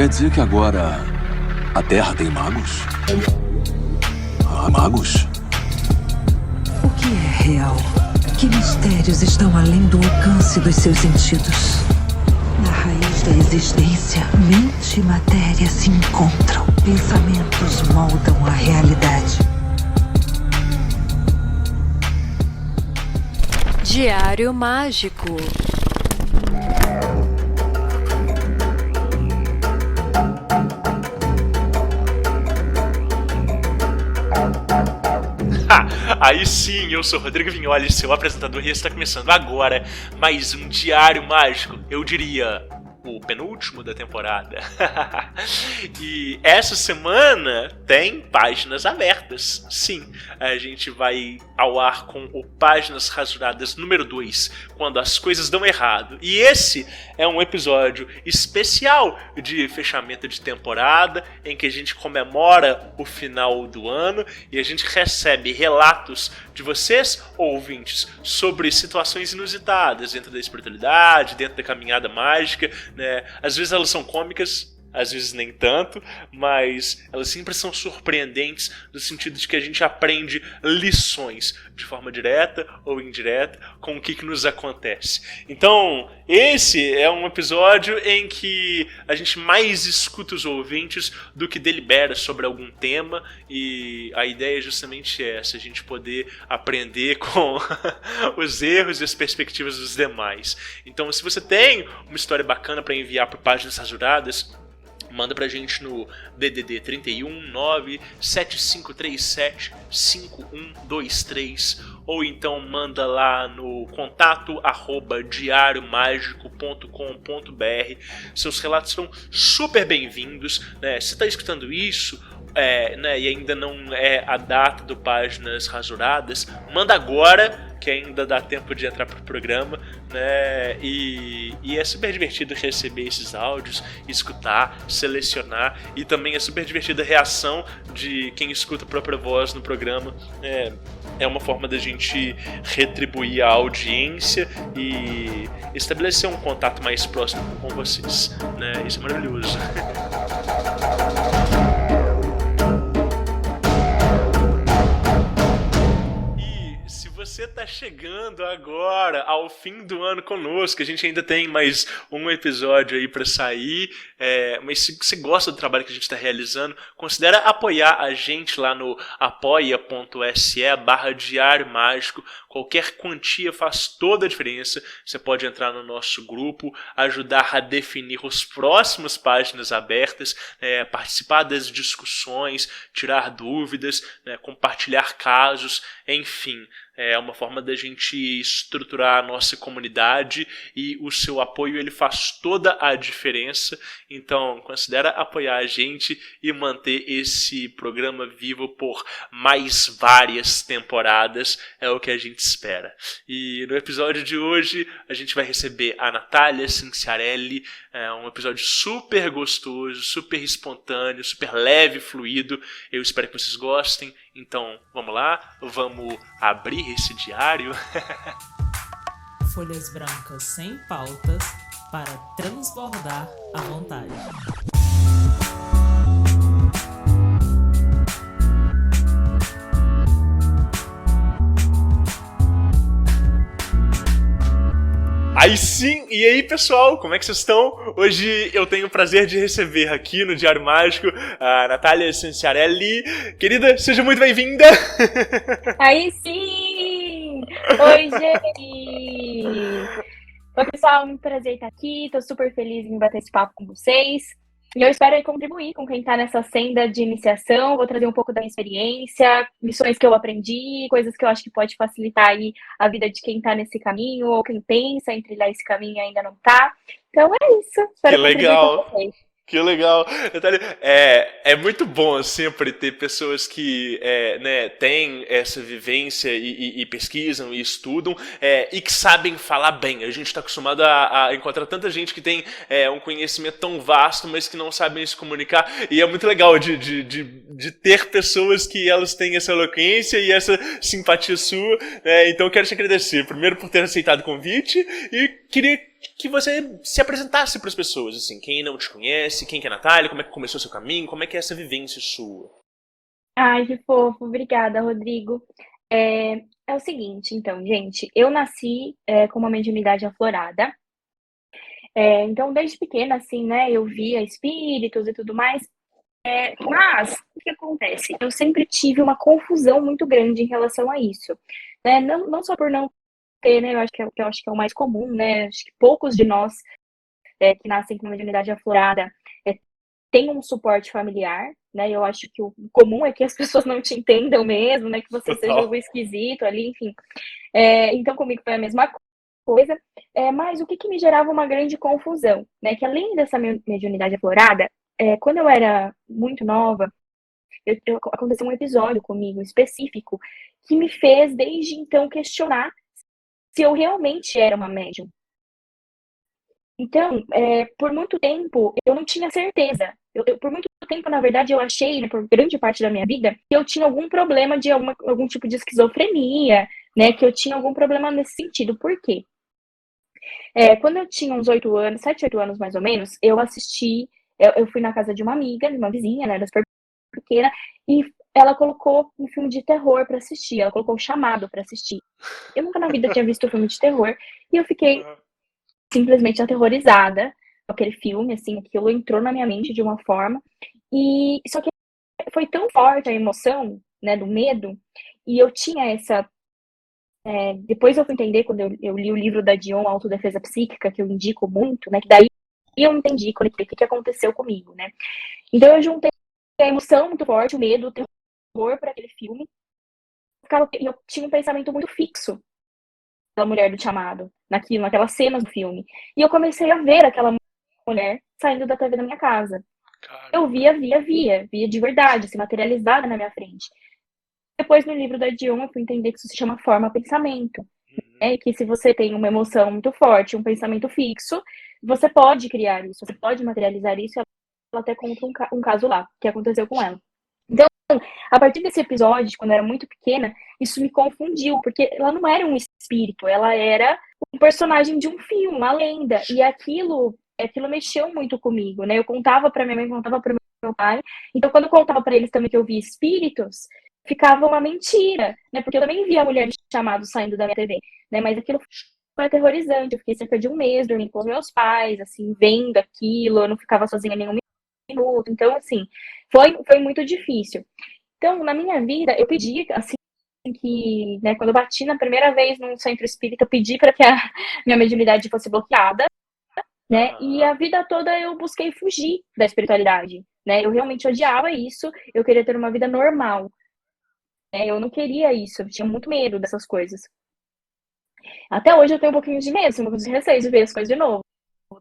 Quer dizer que agora a Terra tem magos? Magos? O que é real? Que mistérios estão além do alcance dos seus sentidos? Na raiz da existência, mente e matéria se encontram. Pensamentos moldam a realidade. Diário Mágico. Aí sim, eu sou Rodrigo Vignoli, seu apresentador, e está começando agora mais um Diário Mágico, eu diria o penúltimo da temporada. E essa semana tem páginas abertas. Sim, a gente vai ao ar com o Páginas Rasuradas número 2, quando as coisas dão errado. E esse é um episódio especial de fechamento de temporada, em que a gente comemora o final do ano e a gente recebe relatos de vocês, ouvintes, sobre situações inusitadas dentro da espiritualidade, dentro da caminhada mágica, né? Às vezes elas são cômicas, às vezes nem tanto, mas elas sempre são surpreendentes no sentido de que a gente aprende lições de forma direta ou indireta com o que nos acontece. Então, esse é um episódio em que a gente mais escuta os ouvintes do que delibera sobre algum tema, e a ideia é justamente essa, a gente poder aprender com os erros e as perspectivas dos demais. Então, se você tem uma história bacana para enviar para Páginas Rasuradas, manda pra gente no DDD 31 97537 5123, ou então manda lá no contato@diariomagico.com.br. Seus relatos são super bem-vindos, né? Se tá escutando isso, né, e ainda não é a data do Páginas Rasuradas, manda agora, que ainda dá tempo de entrar pro programa, né? E é super divertido receber esses áudios, escutar, selecionar, e também é super divertida a reação de quem escuta a própria voz no programa. É uma forma da gente retribuir a audiência e estabelecer um contato mais próximo com vocês, né? Isso é maravilhoso. Você está chegando agora ao fim do ano conosco. A gente ainda tem mais um episódio aí para sair, mas se você gosta do trabalho que a gente está realizando, considera apoiar a gente lá no apoia.se/Diário Mágico. Qualquer quantia faz toda a diferença. Você pode entrar no nosso grupo, ajudar a definir os próximos páginas abertas, participar das discussões, tirar dúvidas, compartilhar casos, enfim. É uma forma da gente estruturar a nossa comunidade, e o seu apoio ele faz toda a diferença. Então considera apoiar a gente e manter esse programa vivo por mais várias temporadas, é o que a gente espera. E no episódio de hoje a gente vai receber a Natália Cinciarelli. É um episódio super gostoso, super espontâneo, super leve, fluido. Eu espero que vocês gostem. Então, vamos lá? Vamos abrir esse diário? Folhas brancas sem pautas para transbordar à vontade. Aí sim, e aí pessoal, como é que vocês estão? Hoje eu tenho o prazer de receber aqui no Diário Mágico a Natália Cinciarelli. Querida, seja muito bem-vinda! Aí sim! Oi, gente! Oi, pessoal, muito prazer estar aqui, estou super feliz em bater esse papo com vocês. E eu espero contribuir com quem está nessa senda de iniciação. Vou trazer um pouco da minha experiência, lições que eu aprendi, coisas que eu acho que pode facilitar aí a vida de quem está nesse caminho, ou quem pensa em trilhar esse caminho e ainda não está. Então é isso. Espero que legal! Com vocês. Que legal. É muito bom sempre ter pessoas que têm essa vivência e pesquisam e estudam e que sabem falar bem. A gente está acostumado a encontrar tanta gente que tem um conhecimento tão vasto, mas que não sabem se comunicar. E é muito legal de ter pessoas que elas têm essa eloquência e essa simpatia sua. Então eu quero te agradecer, primeiro, por ter aceitado o convite, e queria que você se apresentasse para as pessoas, assim, quem não te conhece, quem que é a Natália, como é que começou seu caminho, como é que é essa vivência sua. Ai, que fofo. Obrigada, Rodrigo. É o seguinte, então, gente, eu nasci com uma mediunidade aflorada. Então, desde pequena, assim, né, eu via espíritos e tudo mais. Mas, o que acontece? Eu sempre tive uma confusão muito grande em relação a isso. Né? Não só por não ter, né, eu acho que é o mais comum, né, acho que poucos de nós que nascem com uma mediunidade aflorada têm um suporte familiar, né, eu acho que o comum é que as pessoas não te entendam mesmo, né, que você seja algo esquisito ali, enfim. Então, comigo foi a mesma coisa, mas o que me gerava uma grande confusão, né, que além dessa mediunidade aflorada, quando eu era muito nova, aconteceu um episódio comigo específico que me fez, desde então, questionar se eu realmente era uma médium. Então, por muito tempo, eu não tinha certeza. Por muito tempo, na verdade, eu achei, né, por grande parte da minha vida, que eu tinha algum problema de algum tipo de esquizofrenia, né, que eu tinha algum problema nesse sentido. Por quê? Quando eu tinha uns 8 anos, 7, 8 anos mais ou menos, eu fui na casa de uma amiga, de uma vizinha, né, era super pequena, e ela colocou um filme de terror pra assistir, ela colocou o Chamado pra assistir. Eu nunca na vida tinha visto filme de terror, e eu fiquei simplesmente aterrorizada com aquele filme, assim, aquilo entrou na minha mente de uma forma, e só que foi tão forte a emoção, né, do medo, e eu tinha essa... depois eu fui entender, quando eu li o livro da Dion, Autodefesa Psíquica, que eu indico muito, né, que daí eu entendi, conectei o que aconteceu comigo, né. Então eu juntei a emoção muito forte, o medo, o terror para aquele filme, eu tinha um pensamento muito fixo da mulher do Chamado, naquelas cenas do filme. E eu comecei a ver aquela mulher saindo da TV da minha casa. Eu via de verdade, se materializada na minha frente. Depois, no livro da Dion, eu fui entender que isso se chama forma-pensamento. E que se você tem uma emoção muito forte, um pensamento fixo, você pode criar isso, você pode materializar isso. Ela até conta um caso lá, que aconteceu com ela. Então, a partir desse episódio, quando eu era muito pequena, isso me confundiu, porque ela não era um espírito, ela era um personagem de um filme, uma lenda, e aquilo mexeu muito comigo, né? Eu contava pra minha mãe, contava pro meu pai, então quando eu contava pra eles também que eu via espíritos, ficava uma mentira, né? Porque eu também via a mulher de Chamado saindo da minha TV, né? Mas aquilo foi aterrorizante, eu fiquei cerca de um mês dormindo com os meus pais, assim, vendo aquilo, eu não ficava sozinha nenhum minuto, então, assim, foi muito difícil. Então, na minha vida, eu pedi, assim, que, né, quando eu bati na primeira vez num centro espírita, eu pedi para que a minha mediunidade fosse bloqueada, né, e a vida toda eu busquei fugir da espiritualidade, né, eu realmente odiava isso, eu queria ter uma vida normal, né, eu não queria isso, eu tinha muito medo dessas coisas. Até hoje eu tenho um pouquinho de medo, um pouquinho de receio de ver as coisas de novo,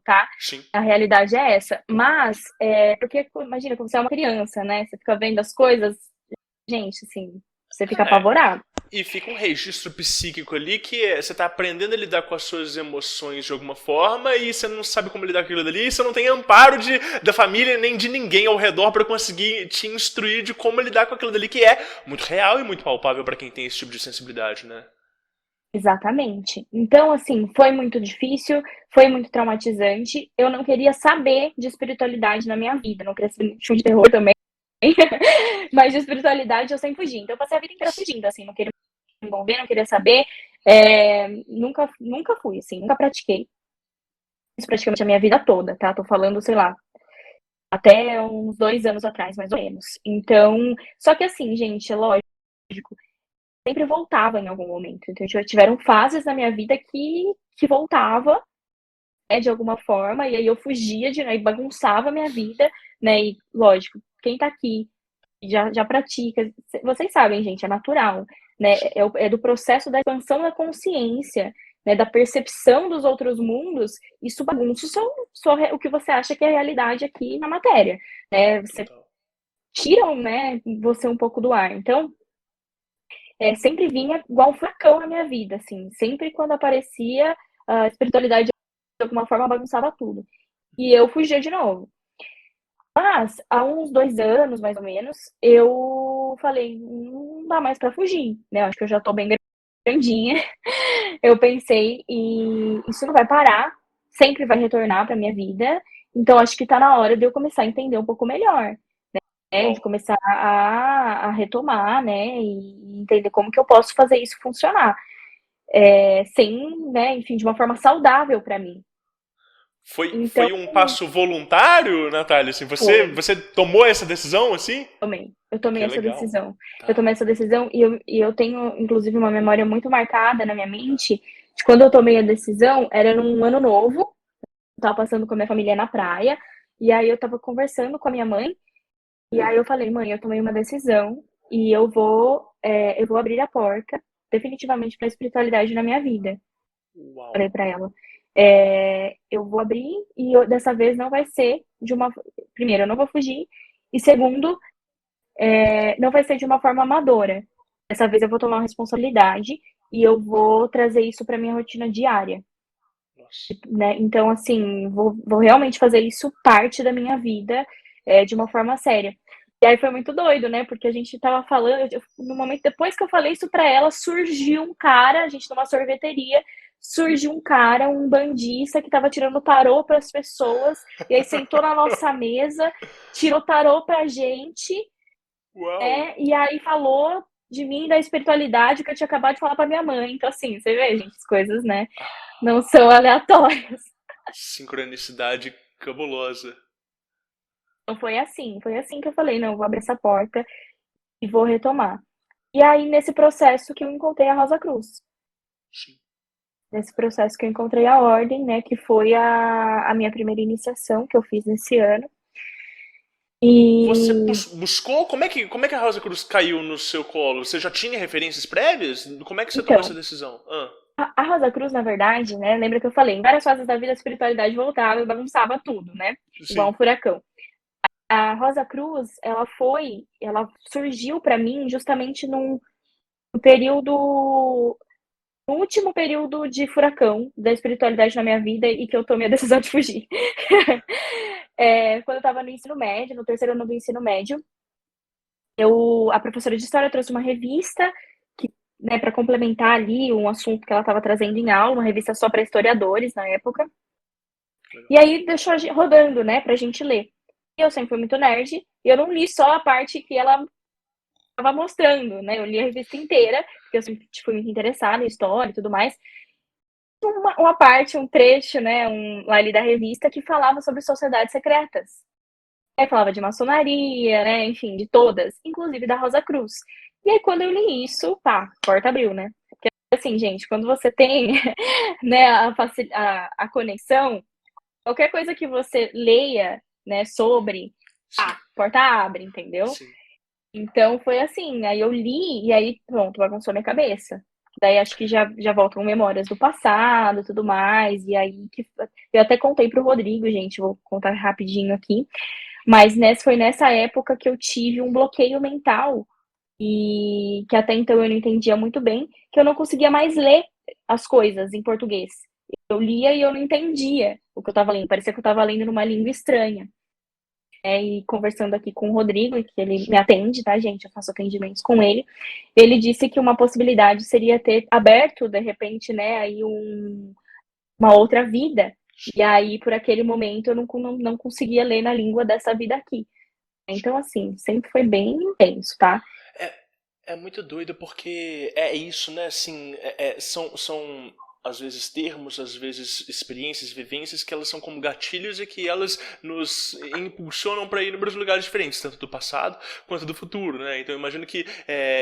tá? Sim. A realidade é essa. Mas, porque, imagina, quando você é uma criança, né? Você fica vendo as coisas, gente, assim, você fica apavorado. E fica um registro psíquico ali que você tá aprendendo a lidar com as suas emoções de alguma forma e você não sabe como lidar com aquilo dali e você não tem amparo da família nem de ninguém ao redor para conseguir te instruir de como lidar com aquilo dali que é muito real e muito palpável para quem tem esse tipo de sensibilidade, né? Exatamente. Então, assim, foi muito difícil, foi muito traumatizante. Eu não queria saber de espiritualidade na minha vida, não queria saber de filme de terror também. Mas de espiritualidade eu sempre fugi. Então eu passei a vida inteira fugindo, assim, não queria me envolver, não queria saber. Nunca fui, assim, nunca pratiquei. Isso praticamente a minha vida toda, tá? Tô falando, sei lá, até uns 2 anos atrás, mais ou menos. Então, só que assim, gente, é lógico, sempre voltava em algum momento. Então, tiveram fases na minha vida que voltava, né, de alguma forma, e aí eu fugia, aí bagunçava a minha vida, né? E, lógico, quem tá aqui já pratica, vocês sabem, gente, é natural, né? É do processo da expansão da consciência, né? Da percepção dos outros mundos, isso bagunça só o que você acha que é a realidade aqui na matéria, né? Você tiram, né, você um pouco do ar. Então, sempre vinha igual um furacão na minha vida, assim. Sempre quando aparecia, a espiritualidade de alguma forma bagunçava tudo. E eu fugia de novo. Mas, há uns 2 anos, mais ou menos, eu falei, não dá mais pra fugir, né? Acho que eu já tô bem grandinha. Eu pensei, e isso não vai parar sempre vai retornar para minha vida. Então, acho que tá na hora de eu começar a entender um pouco melhor, né? De começar a retomar, né? E entender como que eu posso fazer isso funcionar. Sem, né, enfim, de uma forma saudável para mim. Foi Então, um passo voluntário, Natália? Assim, foi. você tomou essa decisão, assim? Eu tomei Que essa legal. decisão. Tá. Eu tomei essa decisão e eu tenho, inclusive, uma memória muito marcada na minha mente de quando eu tomei a decisão, era num ano novo, eu tava passando com a minha família na praia, e aí eu tava conversando com a minha mãe, e aí eu falei, mãe, eu tomei uma decisão e eu vou abrir a porta definitivamente para a espiritualidade na minha vida. Uau. Falei para ela. Eu vou abrir e dessa vez não vai ser de uma. Primeiro, eu não vou fugir. E segundo, não vai ser de uma forma amadora. Dessa vez eu vou tomar uma responsabilidade e eu vou trazer isso para minha rotina diária. Nossa. Né? Então, assim, vou realmente fazer isso parte da minha vida de uma forma séria. E aí foi muito doido, né? Porque a gente tava falando, no momento depois que eu falei isso para ela, surgiu um cara, a gente numa sorveteria, surgiu um cara, um bandista que tava tirando tarô para as pessoas, e aí sentou na nossa mesa, tirou tarô pra gente, Uau. e aí falou de mim, da espiritualidade que eu tinha acabado de falar pra minha mãe. Então, assim, você vê, gente, as coisas, né, não são aleatórias. Sincronicidade cabulosa. Então foi assim que eu falei, não, eu vou abrir essa porta e vou retomar. E aí, nesse processo que eu encontrei a Rosa Cruz. Sim. Nesse processo que eu encontrei a ordem, né, que foi a minha primeira iniciação que eu fiz nesse ano. E Você buscou? Como é que a Rosa Cruz caiu no seu colo? Você já tinha referências prévias? Como é que você tomou essa decisão? A Rosa Cruz, na verdade, né, lembra que eu falei, em várias fases da vida a espiritualidade voltava e bagunçava tudo, né? Sim. Igual um furacão. A Rosa Cruz, ela surgiu para mim justamente no último período de furacão da espiritualidade na minha vida e que eu tomei a decisão de fugir. Quando eu estava no ensino médio, no terceiro ano do ensino médio, a professora de história trouxe uma revista que, né, para complementar ali um assunto que ela estava trazendo em aula, uma revista só para historiadores na época. E aí deixou rodando, né, pra gente ler. E eu sempre fui muito nerd, e eu não li só a parte que ela estava mostrando, né? Eu li a revista inteira, porque eu sempre fui muito interessada em história e tudo mais. Uma parte, um trecho, né, ali da revista que falava sobre sociedades secretas. Aí falava de maçonaria, né, enfim, de todas, inclusive da Rosa Cruz. E aí quando eu li isso, pá, a porta abriu, né? Porque assim, gente, quando você tem, né, a conexão, qualquer coisa que você leia, né, sobre, a porta abre, entendeu? Sim. Então foi assim, aí eu li e aí pronto, bagunçou minha cabeça. Daí acho que já voltam memórias do passado, tudo mais, e aí que eu até contei pro Rodrigo, gente, vou contar rapidinho aqui, mas foi nessa época que eu tive um bloqueio mental e que até então eu não entendia muito bem, que eu não conseguia mais ler as coisas em português. Eu lia e eu não entendia o que eu estava lendo, parecia que eu estava lendo numa língua estranha. E conversando aqui com o Rodrigo, que ele me atende, tá, gente? Eu faço atendimentos com ele. Ele disse que uma possibilidade seria ter aberto, de repente, né, aí uma outra vida. E aí, por aquele momento, eu não conseguia ler na língua dessa vida aqui. Então, assim, sempre foi bem intenso, tá? É muito doido porque é isso, né? Assim, são às vezes termos, às vezes experiências, vivências que elas são como gatilhos e que elas nos impulsionam para ir em vários lugares diferentes, tanto do passado quanto do futuro, né? Então eu imagino que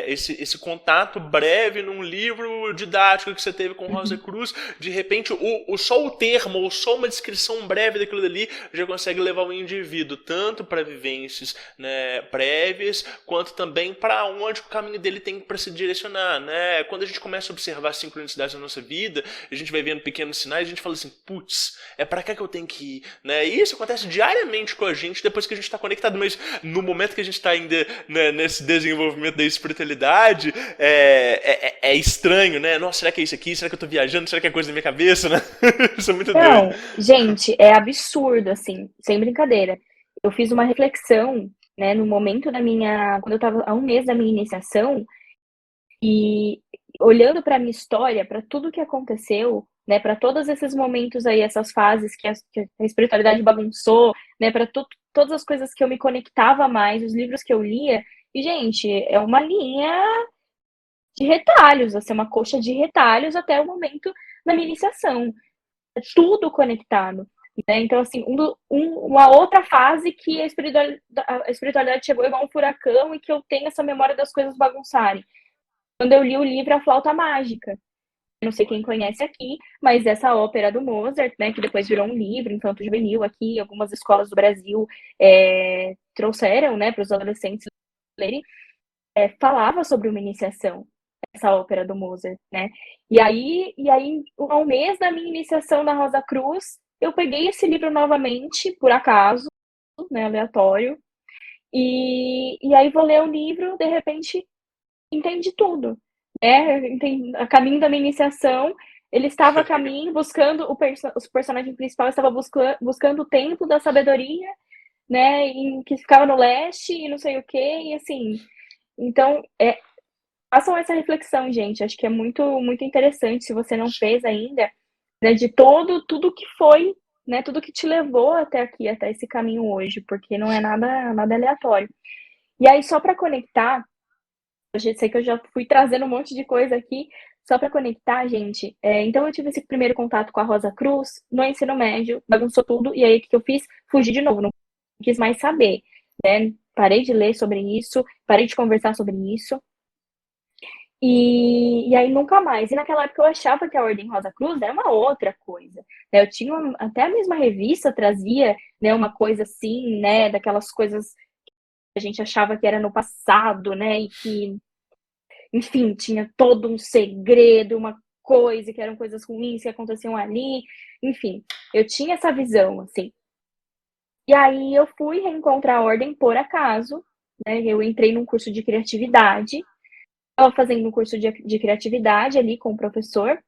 esse contato breve num livro didático que você teve com Rosa Cruz, de repente só o termo ou só uma descrição breve daquilo dali já consegue levar o indivíduo tanto para vivências, né, prévias, quanto também para onde o caminho dele tem para se direcionar, né? Quando a gente começa a observar sincronicidades na nossa vida, a gente vai vendo pequenos sinais, a gente fala assim, putz, é pra cá que eu tenho que ir, né? E isso acontece diariamente com a gente depois que a gente está conectado, mas no momento que a gente está ainda, né, nesse desenvolvimento da espiritualidade, é estranho, né? Nossa, será que é isso aqui? Será que eu tô viajando? Será que é coisa da minha cabeça, né? Isso é muito doido. Não, gente, é absurdo, assim, sem brincadeira. Eu fiz uma reflexão, né, no momento quando eu tava há um mês da minha iniciação, e olhando para minha história, para tudo que aconteceu, né, para todos esses momentos aí, essas fases que a espiritualidade bagunçou, né, para todas as coisas que eu me conectava mais, os livros que eu lia. E, gente, é uma linha de retalhos, assim, uma coxa de retalhos até o momento da minha iniciação. É tudo conectado. Né? Então, assim, uma outra fase que a espiritualidade chegou igual um furacão e que eu tenho essa memória das coisas bagunçarem. Quando eu li o livro A Flauta Mágica. Não sei quem conhece aqui, mas essa ópera do Mozart, né, que depois virou um livro infanto juvenil aqui, algumas escolas do Brasil trouxeram, né, para os adolescentes lerem, falava sobre uma iniciação, essa ópera do Mozart, né? E aí, ao mês da minha iniciação na Rosa Cruz, eu peguei esse livro novamente, por acaso, né, aleatório, e aí vou ler o livro, de repente, entendi tudo, né? A caminho da minha iniciação, ele estava a caminho, buscando o personagem principal estava buscando o templo da sabedoria, né, que ficava no leste e não sei o quê, e assim, então, façam essa reflexão, gente, acho que é muito, muito interessante, se você não fez ainda, né, de tudo que foi, né, tudo que te levou até aqui, até esse caminho hoje, porque não é nada aleatório. E aí, só para conectar, eu sei que eu já fui trazendo um monte de coisa aqui, só para conectar, gente, então eu tive esse primeiro contato com a Rosa Cruz no ensino médio, bagunçou tudo, e aí o que eu fiz? Fugi de novo, não quis mais saber, né, parei de ler sobre isso, parei de conversar sobre isso, e aí nunca mais. E naquela época eu achava que a Ordem Rosa Cruz era uma outra coisa, né? Eu tinha até a mesma revista trazia, né, uma coisa assim, né, daquelas coisas que a gente achava que era no passado, né, e que, enfim, tinha todo um segredo, uma coisa, que eram coisas ruins que aconteciam ali, enfim, eu tinha essa visão, assim. E aí eu fui reencontrar a Ordem por acaso, né, eu entrei num curso de criatividade, estava fazendo um curso de criatividade ali com o professor,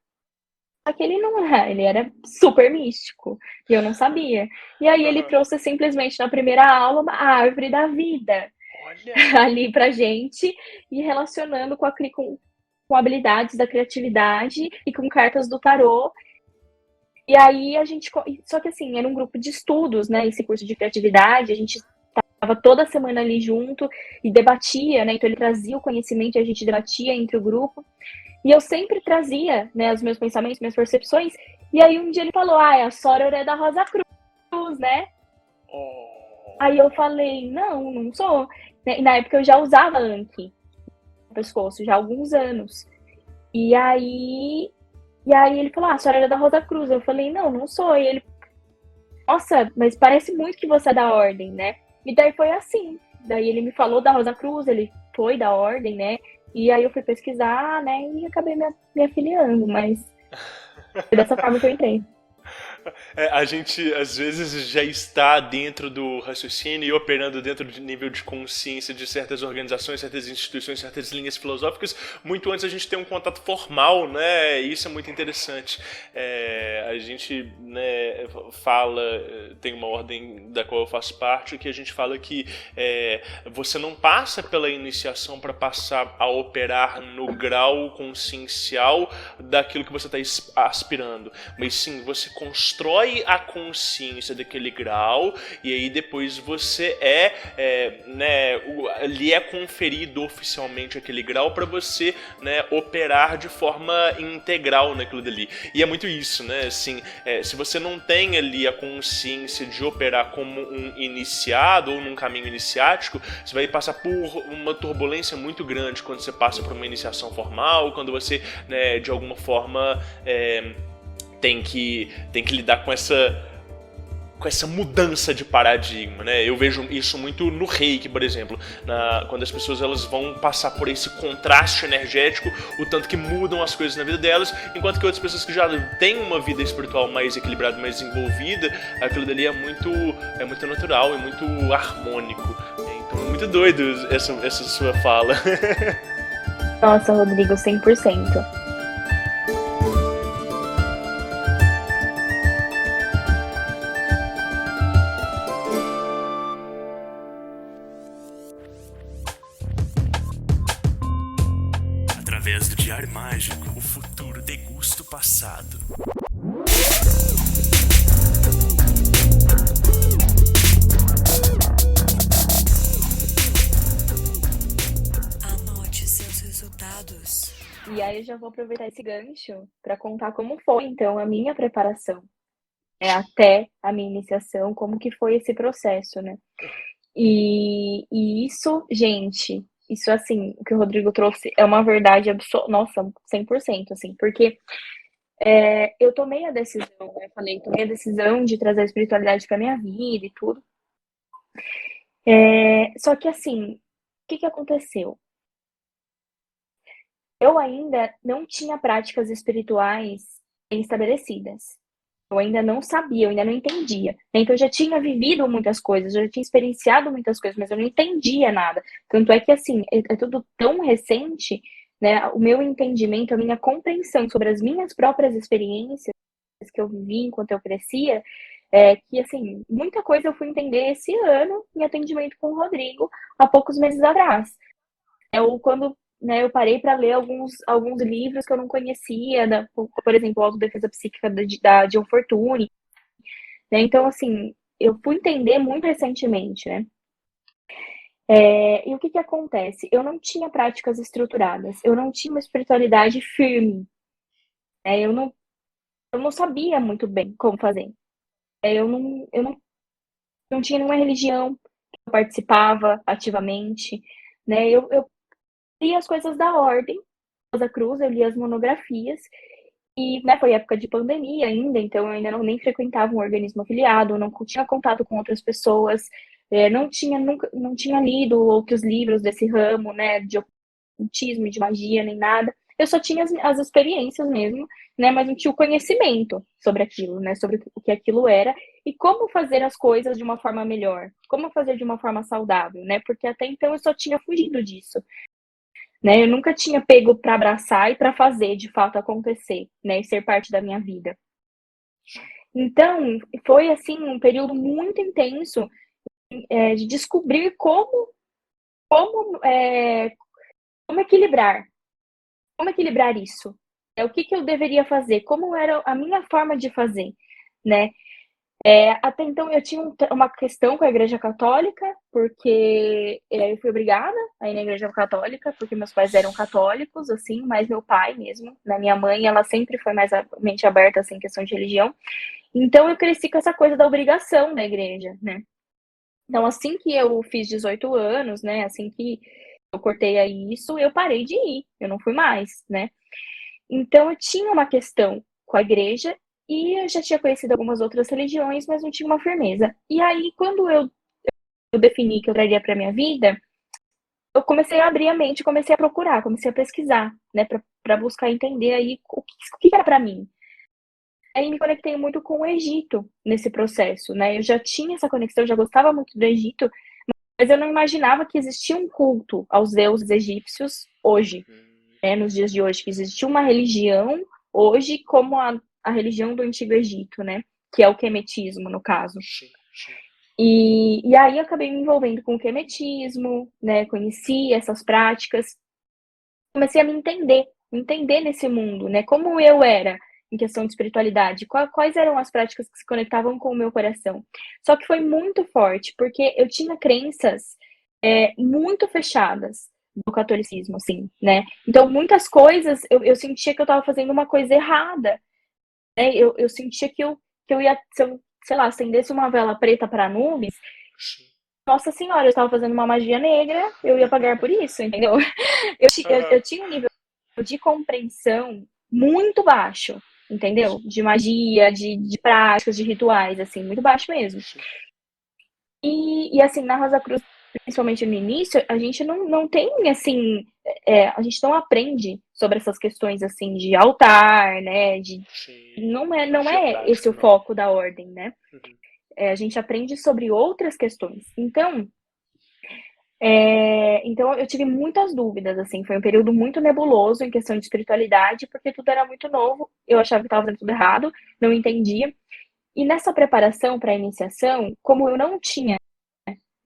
só que ele era super místico, e eu não sabia. E aí ele trouxe simplesmente na primeira aula a árvore da vida. Olha. Ali pra gente, e relacionando com habilidades da criatividade e com cartas do tarô. E aí só que assim, era um grupo de estudos, né, esse curso de criatividade, a gente estava toda semana ali junto e debatia, né? Então ele trazia o conhecimento e a gente debatia entre o grupo. E eu sempre trazia, né, os meus pensamentos, minhas percepções. E aí um dia ele falou, a Soror é da Rosa Cruz, né? Aí eu falei, não sou. E na época eu já usava Anki no pescoço, já há alguns anos. E aí ele falou, a Soror é da Rosa Cruz. Eu falei, não sou. E ele, nossa, mas parece muito que você é da Ordem, né? E daí foi assim. Daí ele me falou da Rosa Cruz, ele foi da Ordem, né? E aí eu fui pesquisar, né? E acabei me afiliando, mas foi dessa forma que eu entrei. A gente, às vezes, já está dentro do raciocínio e operando dentro do nível de consciência de certas organizações, certas instituições, certas linhas filosóficas, muito antes a gente ter um contato formal, né? E isso é muito interessante. A gente, né, fala, tem uma ordem da qual eu faço parte, que a gente fala que você não passa pela iniciação para passar a operar no grau consciencial daquilo que você está aspirando, mas sim, você constrói a consciência daquele grau e aí depois você lhe é conferido oficialmente aquele grau para você, né, operar de forma integral naquilo dali. E é muito isso, né? Assim, se você não tem ali a consciência de operar como um iniciado ou num caminho iniciático, você vai passar por uma turbulência muito grande quando você passa por uma iniciação formal, quando você, né, de alguma forma tem que lidar com essa mudança de paradigma, né? Eu vejo isso muito no Reiki, por exemplo, quando as pessoas elas vão passar por esse contraste energético, o tanto que mudam as coisas na vida delas, enquanto que outras pessoas que já têm uma vida espiritual mais equilibrada, mais desenvolvida, aquilo dali é muito natural, é muito harmônico. Então é muito doido essa sua fala. Nossa, Rodrigo, 100%. Através do Diário Mágico, o futuro degusta o passado. Preparados. E aí eu já vou aproveitar esse gancho para contar como foi, então, a minha preparação, né, até a minha iniciação, como que foi esse processo, né? E isso, gente, isso assim, o que o Rodrigo trouxe é uma verdade absoluta, nossa, 100%, assim, porque eu tomei a decisão, né, eu falei, tomei a decisão de trazer a espiritualidade para minha vida e tudo. Só que assim, o que aconteceu? Eu ainda não tinha práticas espirituais bem estabelecidas. Eu ainda não sabia, eu ainda não entendia. Então, eu já tinha vivido muitas coisas, eu já tinha experienciado muitas coisas, mas eu não entendia nada. Tanto é que, assim, é tudo tão recente, né? O meu entendimento, a minha compreensão sobre as minhas próprias experiências que eu vivi enquanto eu crescia, que, assim, muita coisa eu fui entender esse ano em atendimento com o Rodrigo, há poucos meses atrás. Quando, né, eu parei para ler alguns livros que eu não conhecia, por exemplo, Autodefesa Psíquica da Jill Fortune, né? Então, assim, eu fui entender muito recentemente, né? E o que acontece? Eu não tinha práticas estruturadas, eu não tinha uma espiritualidade firme, né? Eu não sabia muito bem como fazer. Eu não tinha nenhuma religião que eu participava ativamente, né? Eu li as coisas da ordem, Rosa Cruz, eu li as monografias, e né, foi época de pandemia ainda, então eu ainda nem frequentava um organismo afiliado, não tinha contato com outras pessoas, não tinha lido outros livros desse ramo, né, de ocultismo, de magia, nem nada. Eu só tinha as experiências mesmo, né, mas não tinha o conhecimento sobre aquilo, né, sobre o que aquilo era e como fazer as coisas de uma forma melhor, como fazer de uma forma saudável, né, porque até então eu só tinha fugido disso. Né? Eu nunca tinha pego para abraçar e para fazer de fato acontecer, né? E ser parte da minha vida. Então, foi assim um período muito intenso de descobrir como equilibrar, isso. O que eu deveria fazer, como era a minha forma de fazer, né? Até então eu tinha uma questão com a Igreja Católica, porque eu fui obrigada a ir na Igreja Católica, porque meus pais eram católicos, assim, mas meu pai mesmo, né, minha mãe, ela sempre foi mais mente aberta, assim, em questão de religião. Então eu cresci com essa coisa da obrigação da igreja, né? Então assim que eu fiz 18 anos, né, assim que eu cortei aí isso, eu parei de ir, eu não fui mais, né? Então eu tinha uma questão com a igreja e eu já tinha conhecido algumas outras religiões, mas não tinha uma firmeza. E aí, quando eu defini que eu traria para minha vida, eu comecei a abrir a mente, comecei a procurar, comecei a pesquisar, né, para buscar entender aí o que era para mim. Aí me conectei muito com o Egito nesse processo, né? Eu já tinha essa conexão, eu já gostava muito do Egito, mas eu não imaginava que existia um culto aos deuses egípcios hoje, né, nos dias de hoje, que existia uma religião hoje como a religião do Antigo Egito, né? Que é o quemetismo, no caso. Sim, sim. E aí eu acabei me envolvendo com o quemetismo, né? Conheci essas práticas, comecei a me entender nesse mundo, né? Como eu era em questão de espiritualidade, quais eram as práticas que se conectavam com o meu coração. Só que foi muito forte, porque eu tinha crenças muito fechadas do catolicismo, assim, né? Então, muitas coisas, eu sentia que eu estava fazendo uma coisa errada, né? Eu sentia que eu ia, se eu, sei lá, acendesse uma vela preta para nuvens, Sim. nossa senhora, eu estava fazendo uma magia negra, eu ia pagar por isso, entendeu? Eu tinha um nível de compreensão muito baixo, entendeu? De magia, de práticas, de rituais, assim, muito baixo mesmo. E assim, na Rosa Cruz, principalmente no início, a gente não tem, assim, a gente não aprende sobre essas questões, assim, de altar, né, não é esse o foco da ordem, né? A gente aprende sobre outras questões. Então eu tive muitas dúvidas, assim, foi um período muito nebuloso em questão de espiritualidade, porque tudo era muito novo, eu achava que estava fazendo tudo errado, não entendia. E nessa preparação para a iniciação, como eu não tinha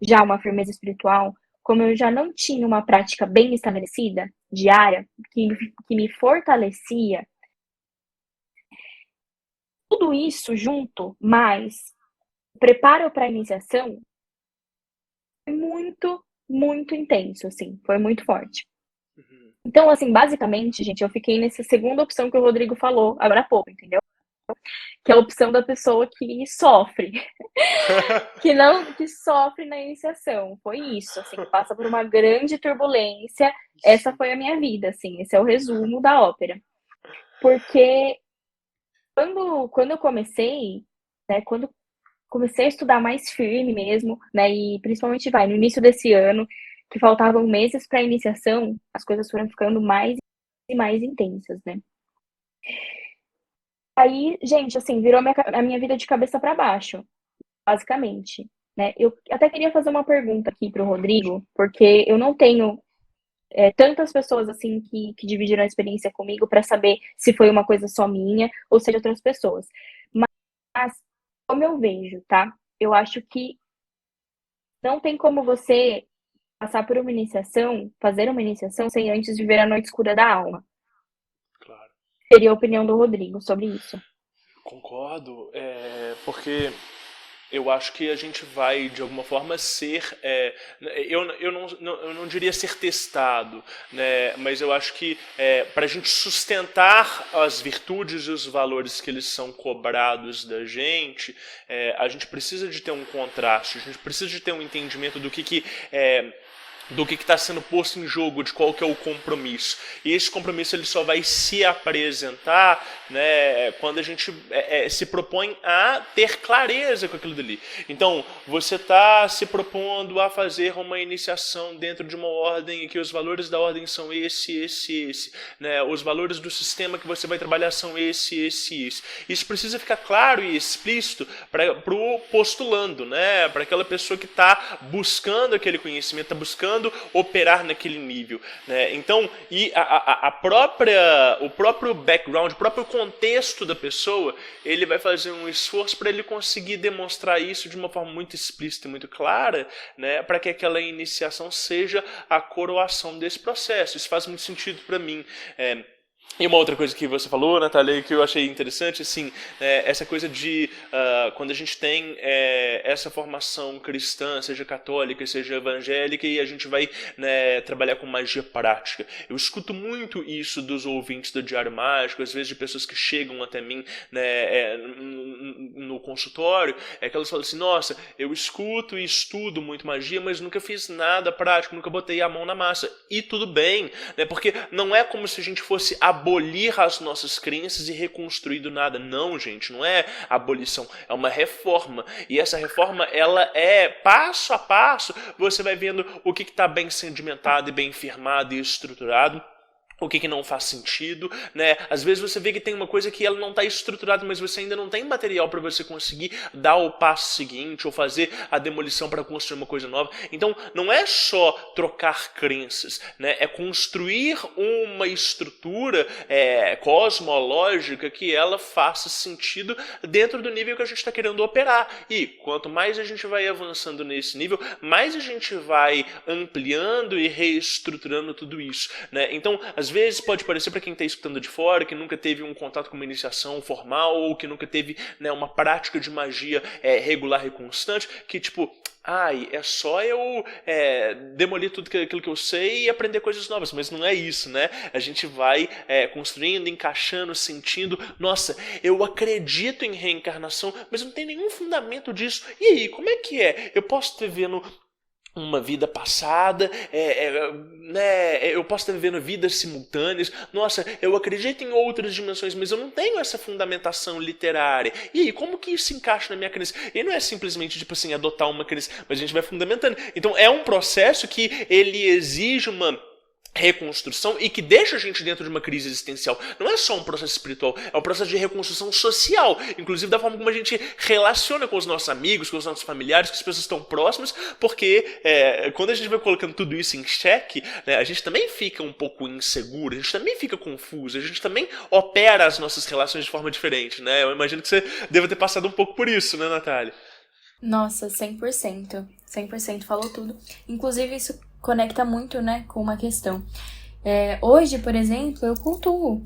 já uma firmeza espiritual, como eu já não tinha uma prática bem estabelecida, diária, que me fortalecia, tudo isso junto, mais preparo para a iniciação, foi muito, muito intenso, assim, foi muito forte. Então, assim, basicamente, gente, eu fiquei nessa segunda opção que o Rodrigo falou agora há pouco, entendeu? Que é a opção da pessoa que sofre, que sofre na iniciação. Foi isso, assim, passa por uma grande turbulência. Essa foi a minha vida, assim, esse é o resumo da ópera. Porque quando eu comecei, né, quando comecei a estudar mais firme mesmo, né, e principalmente no início desse ano, que faltavam meses para a iniciação, as coisas foram ficando mais e mais intensas, né? Aí, gente, assim, virou a minha vida de cabeça para baixo, basicamente, né? Eu até queria fazer uma pergunta aqui pro Rodrigo, porque eu não tenho tantas pessoas assim que dividiram a experiência comigo para saber se foi uma coisa só minha ou se é de outras pessoas. Mas, como eu vejo, tá? Eu acho que não tem como você passar por uma iniciação, fazer uma iniciação sem antes viver a noite escura da alma. Claro. Seria a opinião do Rodrigo sobre isso. Concordo, porque eu acho que a gente vai, de alguma forma, ser... eu não diria ser testado, né? Mas eu acho que para a gente sustentar as virtudes e os valores que eles são cobrados da gente, a gente precisa de ter um contraste, a gente precisa de ter um entendimento do que está sendo posto em jogo, de qual que é o compromisso. E esse compromisso ele só vai se apresentar, né, quando a gente se propõe a ter clareza com aquilo dali. Então, você está se propondo a fazer uma iniciação dentro de uma ordem em que os valores da ordem são esse. Né, os valores do sistema que você vai trabalhar são esse. Isso precisa ficar claro e explícito para o postulando, né, para aquela pessoa que está buscando aquele conhecimento, está buscando operar naquele nível, né? Então, e o próprio background, o próprio contexto da pessoa, ele vai fazer um esforço para ele conseguir demonstrar isso de uma forma muito explícita e muito clara, né? Para que aquela iniciação seja a coroação desse processo. Isso faz muito sentido para mim. E uma outra coisa que você falou, Natália, que eu achei interessante, assim, essa coisa de quando a gente tem essa formação cristã, seja católica, seja evangélica, e a gente vai, né, trabalhar com magia prática. Eu escuto muito isso dos ouvintes do Diário Mágico, às vezes de pessoas que chegam até mim, né, no consultório, que elas falam assim, nossa, eu escuto e estudo muito magia, mas nunca fiz nada prático, nunca botei a mão na massa. E tudo bem, né, porque não é como se a gente fosse abolir as nossas crenças e reconstruir do nada. Não, gente, não é abolição, é uma reforma. E essa reforma, ela é passo a passo, você vai vendo o que está bem sedimentado e bem firmado e estruturado, o que não faz sentido, né? Às vezes você vê que tem uma coisa que ela não está estruturada, mas você ainda não tem material para você conseguir dar o passo seguinte ou fazer a demolição para construir uma coisa nova. Então, não é só trocar crenças, né? É construir uma estrutura cosmológica que ela faça sentido dentro do nível que a gente está querendo operar. E quanto mais a gente vai avançando nesse nível, mais a gente vai ampliando e reestruturando tudo isso, né? Então, às vezes pode parecer para quem está escutando de fora, que nunca teve um contato com uma iniciação formal, ou que nunca teve, né, uma prática de magia regular e constante, que tipo, é só eu demolir tudo aquilo que eu sei e aprender coisas novas. Mas não é isso, né? A gente vai construindo, encaixando, sentindo, nossa, eu acredito em reencarnação, mas não tem nenhum fundamento disso. E aí, como é que é? Eu posso estar vendo uma vida passada, né, eu posso estar vivendo vidas simultâneas, nossa, eu acredito em outras dimensões, mas eu não tenho essa fundamentação literária. E aí, como que isso se encaixa na minha crença? E não é simplesmente, tipo assim, adotar uma crença, mas a gente vai fundamentando. Então, é um processo que ele exige uma reconstrução e que deixa a gente dentro de uma crise existencial. Não é só um processo espiritual, é um processo de reconstrução social, inclusive da forma como a gente relaciona com os nossos amigos, com os nossos familiares, com as pessoas que estão próximas, porque quando a gente vai colocando tudo isso em xeque, né, a gente também fica um pouco inseguro, a gente também fica confuso, a gente também opera as nossas relações de forma diferente, né? Eu imagino que você deva ter passado um pouco por isso, né, Natália? Nossa, 100%. 100% falou tudo. Inclusive, isso conecta muito, né, com uma questão. Hoje, por exemplo, eu cultuo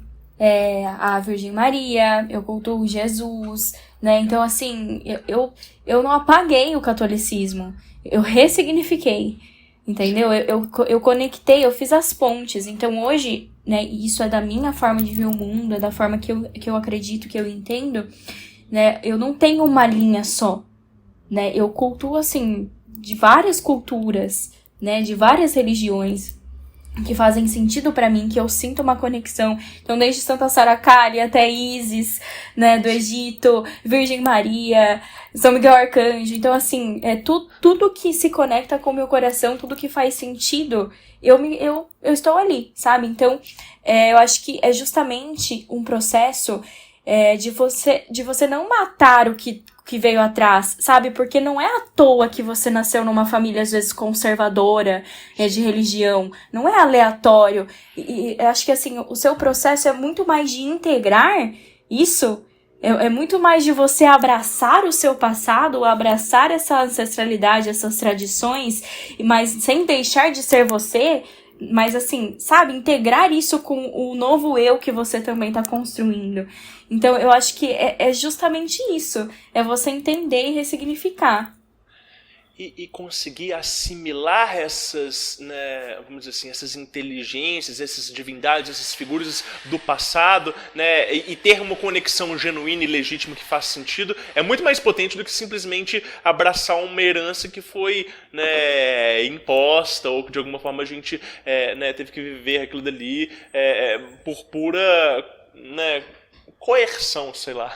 a Virgem Maria, eu cultuo Jesus, né? Então, assim, eu não apaguei o catolicismo, eu ressignifiquei. Entendeu? Eu conectei, eu fiz as pontes. Então hoje, né, isso é da minha forma de ver o mundo, é da forma que eu acredito, que eu entendo, né? Eu não tenho uma linha só, né? Eu cultuo, assim, de várias culturas, né? De várias religiões que fazem sentido pra mim, que eu sinto uma conexão. Então, desde Santa Saracali até Ísis, né, do Egito, Virgem Maria, São Miguel Arcanjo. Então, assim, tudo que se conecta com o meu coração, tudo que faz sentido, eu estou ali, sabe? Então, eu acho que é justamente um processo de você não matar o que veio atrás, sabe? Porque não é à toa que você nasceu numa família, às vezes, conservadora, de religião. Não é aleatório. E acho que, assim, o seu processo é muito mais de integrar isso. É muito mais de você abraçar o seu passado, abraçar essa ancestralidade, essas tradições, mas sem deixar de ser você. Mas, assim, sabe? Integrar isso com o novo eu que você também tá construindo. Então, eu acho que é justamente isso. É você entender e ressignificar. E conseguir assimilar essas, né, vamos dizer assim, essas inteligências, essas divindades, essas figuras do passado, né, e ter uma conexão genuína e legítima que faz sentido, é muito mais potente do que simplesmente abraçar uma herança que foi, né, imposta, ou que de alguma forma a gente né, teve que viver aquilo dali por pura, né, coerção, sei lá.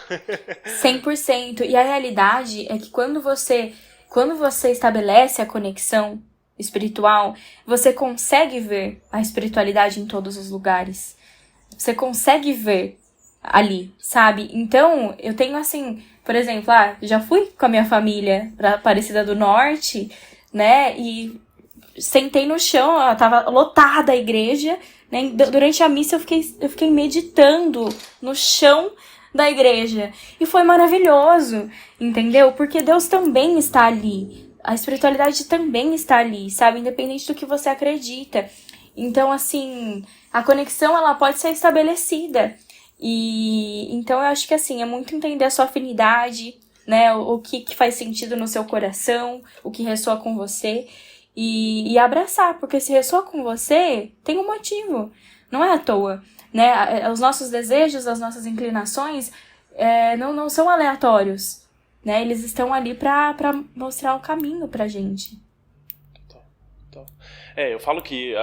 100%. E a realidade é que quando você estabelece a conexão espiritual, você consegue ver a espiritualidade em todos os lugares. Você consegue ver ali, sabe? Então, eu tenho assim, por exemplo, já fui com a minha família pra Aparecida do Norte, né? E sentei no chão, tava lotada a igreja, né? Durante a missa eu fiquei meditando no chão da igreja. E foi maravilhoso, entendeu? Porque Deus também está ali. A espiritualidade também está ali, sabe? Independente do que você acredita. Então, assim, a conexão, ela pode ser estabelecida. E então eu acho que, assim, é muito entender a sua afinidade, né? O que faz sentido no seu coração, o que ressoa com você. E abraçar, porque se ressoa com você, tem um motivo. Não é à toa. Né? Os nossos desejos, as nossas inclinações não são aleatórios, né? Eles estão ali pra mostrar o caminho pra gente. Eu falo que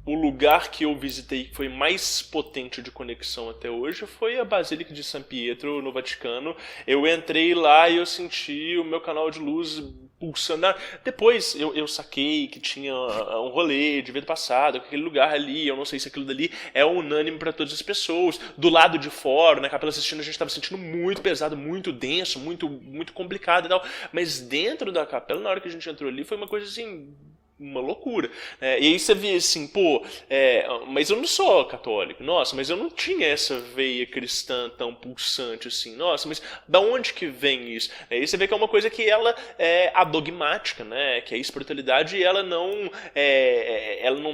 o lugar que eu visitei que foi mais potente de conexão até hoje foi a Basílica de San Pietro, no Vaticano. Eu entrei lá e eu senti o meu canal de luz pulsando. Depois eu saquei que tinha um rolê de vida passada, aquele lugar ali, eu não sei se aquilo dali é unânime para todas as pessoas. Do lado de fora, na Capela Sistina, a gente estava sentindo muito pesado, muito denso, muito, muito complicado e tal. Mas dentro da capela, na hora que a gente entrou ali, foi uma coisa assim, uma loucura. E aí você vê assim, mas eu não sou católico, nossa, mas eu não tinha essa veia cristã tão pulsante assim, nossa, mas da onde que vem isso? E aí você vê que é uma coisa que ela é adogmática, né, que a espiritualidade ela não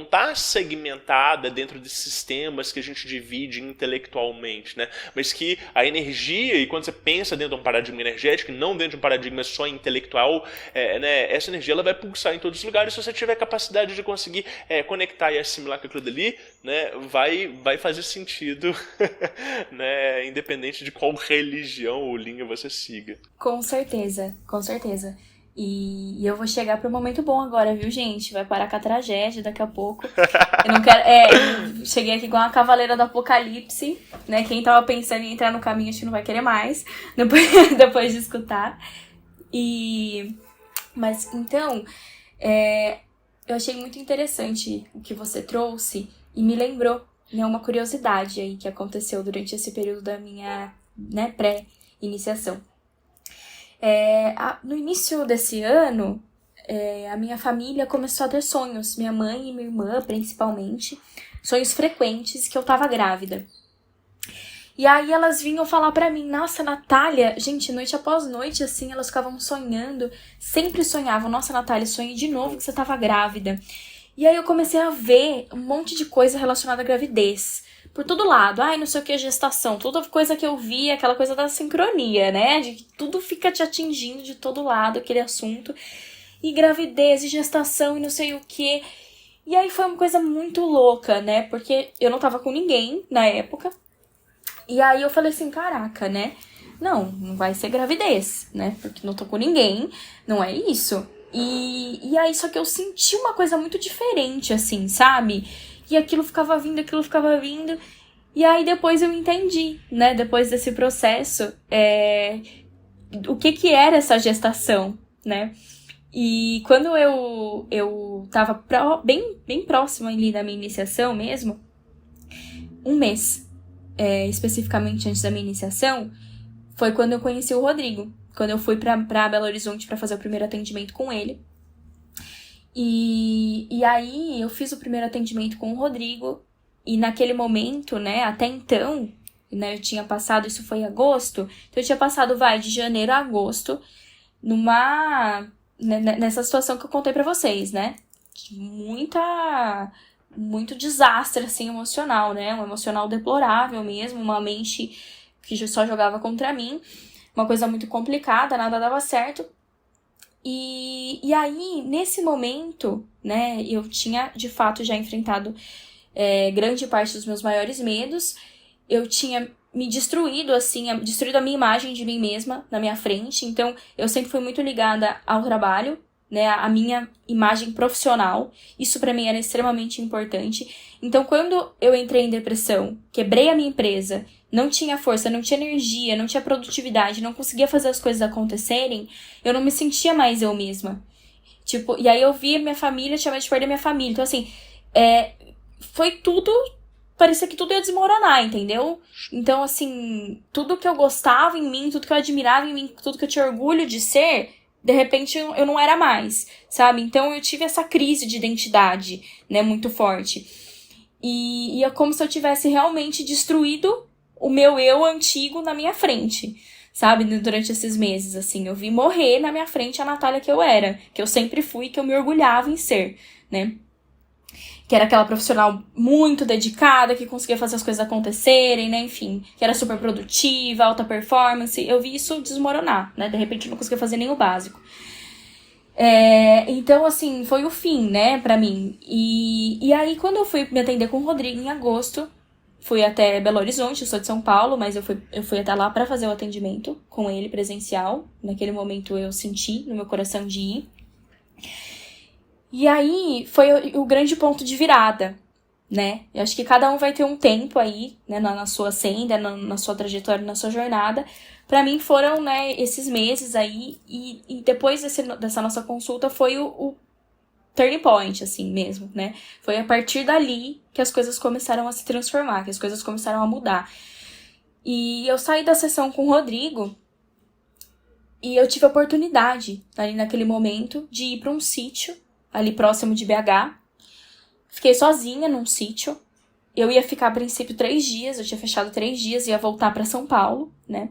está segmentada dentro de sistemas que a gente divide intelectualmente, né, mas que a energia, e quando você pensa dentro de um paradigma energético, não dentro de um paradigma só intelectual, né, essa energia ela vai pulsar em todos os lugares. Se você tiver capacidade de conseguir conectar e assimilar com aquilo dali, né, vai fazer sentido, né, independente de qual religião ou linha você siga. Com certeza, com certeza. E eu vou chegar pro momento bom agora, viu, gente? Vai parar com a tragédia daqui a pouco. Eu não quero... eu cheguei aqui igual uma cavaleira do apocalipse, né? Quem tava pensando em entrar no caminho, acho que não vai querer mais, depois de escutar. Mas, então... eu achei muito interessante o que você trouxe e me lembrou, né, uma curiosidade aí que aconteceu durante esse período da minha, né, pré-iniciação. No início desse ano, a minha família começou a ter sonhos, minha mãe e minha irmã principalmente, sonhos frequentes que eu tava grávida. E aí elas vinham falar pra mim, nossa, Natália, gente, noite após noite, assim, elas ficavam sonhando, sempre sonhavam, nossa, Natália, sonhei de novo que você tava grávida. E aí eu comecei a ver um monte de coisa relacionada à gravidez, por todo lado, não sei o que, gestação, toda coisa que eu vi, aquela coisa da sincronia, né, de que tudo fica te atingindo de todo lado, aquele assunto. e gravidez, e gestação, e não sei o quê. E aí foi uma coisa muito louca, né? Porque eu não tava com ninguém na época. E aí eu falei assim, caraca, né? Não vai ser gravidez, né? Porque não tô com ninguém, não é isso. E aí, só que eu senti uma coisa muito diferente, assim, sabe? E aquilo ficava vindo. E aí depois eu entendi, né? Depois desse processo, o que era essa gestação, né? E quando eu tava bem próxima ali da minha iniciação mesmo, um mês, especificamente antes da minha iniciação, foi quando eu conheci o Rodrigo. Quando eu fui pra Belo Horizonte pra fazer o primeiro atendimento com ele. E aí eu fiz o primeiro atendimento com o Rodrigo. E naquele momento, né, até então, né, eu tinha passado, isso foi em agosto. Então eu tinha passado, de janeiro a agosto, nessa situação que eu contei pra vocês, né? Muito desastre, assim, emocional, né? Um emocional deplorável mesmo, uma mente que só jogava contra mim. Uma coisa muito complicada, nada dava certo. E aí, nesse momento, né, eu tinha, de fato, já enfrentado grande parte dos meus maiores medos. Eu tinha me destruído, assim, destruído a minha imagem de mim mesma na minha frente. Então, eu sempre fui muito ligada ao trabalho, né, a minha imagem profissional. Isso pra mim era extremamente importante. Então, quando eu entrei em depressão, quebrei a minha empresa, não tinha força, não tinha energia, não tinha produtividade, não conseguia fazer as coisas acontecerem, eu não me sentia mais eu mesma. Tipo, e aí eu via minha família, tinha medo de perder minha família. Então, assim, foi tudo, parecia que tudo ia desmoronar, entendeu? Então, assim, tudo que eu gostava em mim, tudo que eu admirava em mim, tudo que eu tinha orgulho de ser, de repente eu não era mais, sabe? Então eu tive essa crise de identidade, né, muito forte. E é como se eu tivesse realmente destruído o meu eu antigo na minha frente, sabe? Durante esses meses, assim, eu vi morrer na minha frente a Natália que eu era, que eu sempre fui, que eu me orgulhava em ser, né? Que era aquela profissional muito dedicada, que conseguia fazer as coisas acontecerem, né? Enfim, que era super produtiva, alta performance. Eu vi isso desmoronar, né? De repente eu não conseguia fazer nem o básico. Então, assim, foi o fim, né, pra mim. E aí, quando eu fui me atender com o Rodrigo em agosto, fui até Belo Horizonte, eu sou de São Paulo, mas eu fui até lá pra fazer o atendimento com ele presencial. Naquele momento eu senti no meu coração de ir. E aí foi o grande ponto de virada, né? Eu acho que cada um vai ter um tempo aí, né, na sua senda, na sua trajetória, na sua jornada. Pra mim foram, né, esses meses aí, e depois dessa nossa consulta foi o turning point, assim mesmo, né? Foi a partir dali que as coisas começaram a se transformar, que as coisas começaram a mudar. E eu saí da sessão com o Rodrigo e eu tive a oportunidade, ali naquele momento, de ir pra um sítio ali próximo de BH. Fiquei sozinha num sítio. Eu ia ficar, a princípio, 3 dias. Eu tinha fechado 3 dias, ia voltar pra São Paulo, né?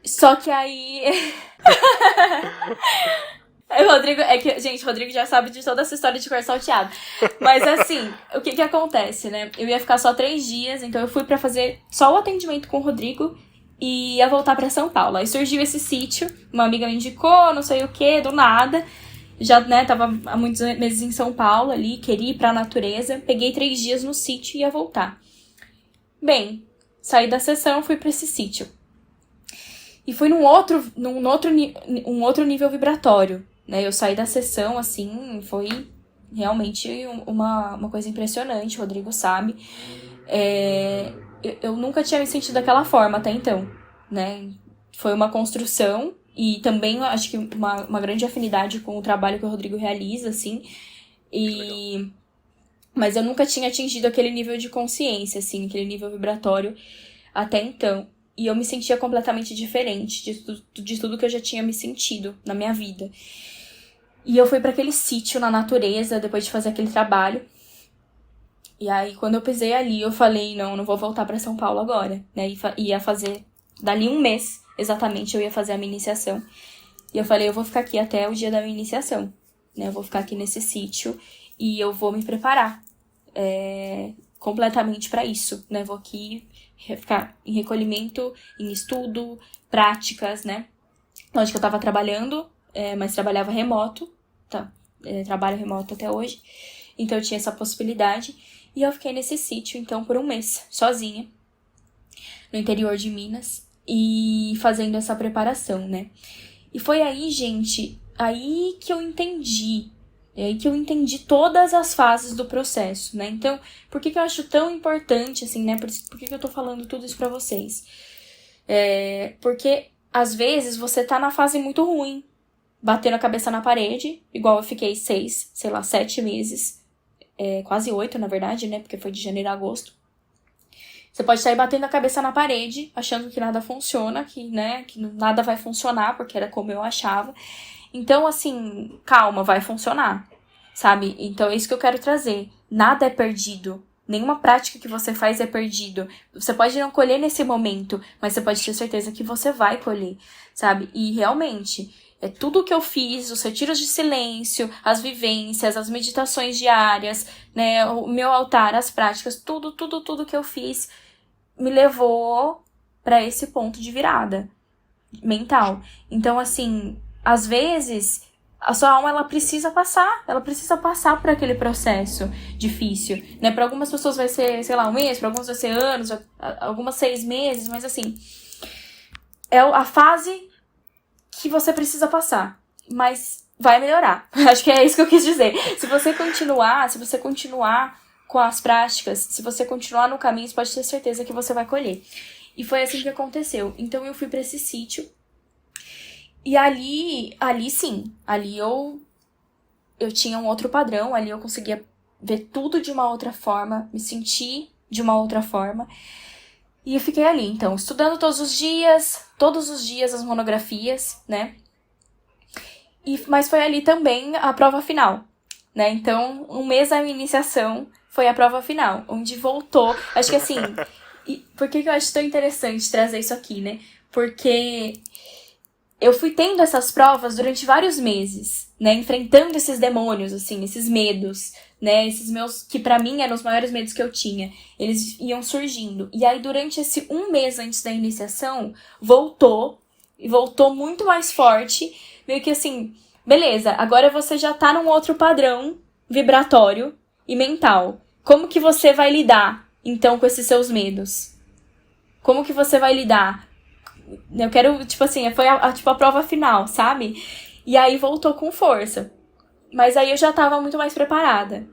Só que aí... o Rodrigo já sabe de toda essa história de cor salteado. Mas assim, o que acontece, né? Eu ia ficar só 3 dias, então eu fui pra fazer só o atendimento com o Rodrigo e ia voltar pra São Paulo. Aí surgiu esse sítio, uma amiga me indicou, não sei o que, do nada. Já, né, tava há muitos meses em São Paulo ali, queria ir pra natureza. Peguei 3 dias no sítio e ia voltar. Bem, saí da sessão, fui pra esse sítio. E fui um outro nível vibratório, né? Eu saí da sessão, assim, foi realmente uma coisa impressionante, o Rodrigo sabe. Eu nunca tinha me sentido daquela forma até então, né? Foi uma construção. E também, acho que uma grande afinidade com o trabalho que o Rodrigo realiza, assim. Mas eu nunca tinha atingido aquele nível de consciência, assim, aquele nível vibratório até então. E eu me sentia completamente diferente de tudo que eu já tinha me sentido na minha vida. E eu fui para aquele sítio na natureza, depois de fazer aquele trabalho. E aí, quando eu pisei ali, eu falei, não vou voltar para São Paulo agora, né? Ia fazer, dali 1 mês, exatamente, eu ia fazer a minha iniciação. E eu falei, eu vou ficar aqui até o dia da minha iniciação, né? Eu vou ficar aqui nesse sítio e eu vou me preparar completamente para isso, né? Vou aqui ficar em recolhimento, em estudo, práticas, né? Onde que eu tava trabalhando mas trabalhava remoto, tá? Trabalho remoto até hoje, então eu tinha essa possibilidade, e eu fiquei nesse sítio, então, por um mês, sozinha, no interior de Minas, e fazendo essa preparação, né? E foi aí, gente, aí que eu entendi todas as fases do processo, né? Então, por que eu acho tão importante, assim, né? Por que eu tô falando tudo isso pra vocês? Porque, às vezes, você tá na fase muito ruim, batendo a cabeça na parede, igual eu fiquei 7 meses, quase 8, na verdade, né? Porque foi de janeiro a agosto. Você pode estar aí batendo a cabeça na parede, achando que nada funciona, que nada vai funcionar, porque era como eu achava. Então, assim, calma, vai funcionar, sabe? Então, é isso que eu quero trazer. Nada é perdido. Nenhuma prática que você faz é perdido. Você pode não colher nesse momento, mas você pode ter certeza que você vai colher, sabe? E, realmente, tudo que eu fiz, os retiros de silêncio, as vivências, as meditações diárias, né? O meu altar, as práticas, tudo que eu fiz me levou para esse ponto de virada mental. Então, assim, às vezes, a sua alma, ela precisa passar por aquele processo difícil, né? Para algumas pessoas vai ser, sei lá, um mês, para algumas vai ser anos, algumas 6 meses, mas assim, é a fase que você precisa passar, mas vai melhorar. Acho que é isso que eu quis dizer. Se você continuar com as práticas, se você continuar no caminho, você pode ter certeza que você vai colher. E foi assim que aconteceu. Então eu fui para esse sítio. E ali eu tinha um outro padrão, ali eu conseguia ver tudo de uma outra forma, me sentir de uma outra forma. E eu fiquei ali, então, estudando todos os dias as monografias, né? Mas foi ali também a prova final, né? Então, um mês da minha iniciação foi a prova final, onde voltou. Acho que assim, por que eu acho tão interessante trazer isso aqui, né? Porque eu fui tendo essas provas durante vários meses, né? Enfrentando esses demônios, assim, esses medos, né? Esses meus, que pra mim eram os maiores medos que eu tinha. Eles iam surgindo. E aí, durante esse um mês antes da iniciação, voltou muito mais forte. Meio que assim, beleza, agora você já tá num outro padrão vibratório e mental. Como que você vai lidar, então, com esses seus medos? Como que você vai lidar? Eu quero, tipo assim, foi a prova final, sabe? E aí voltou com força. Mas aí eu já tava muito mais preparada,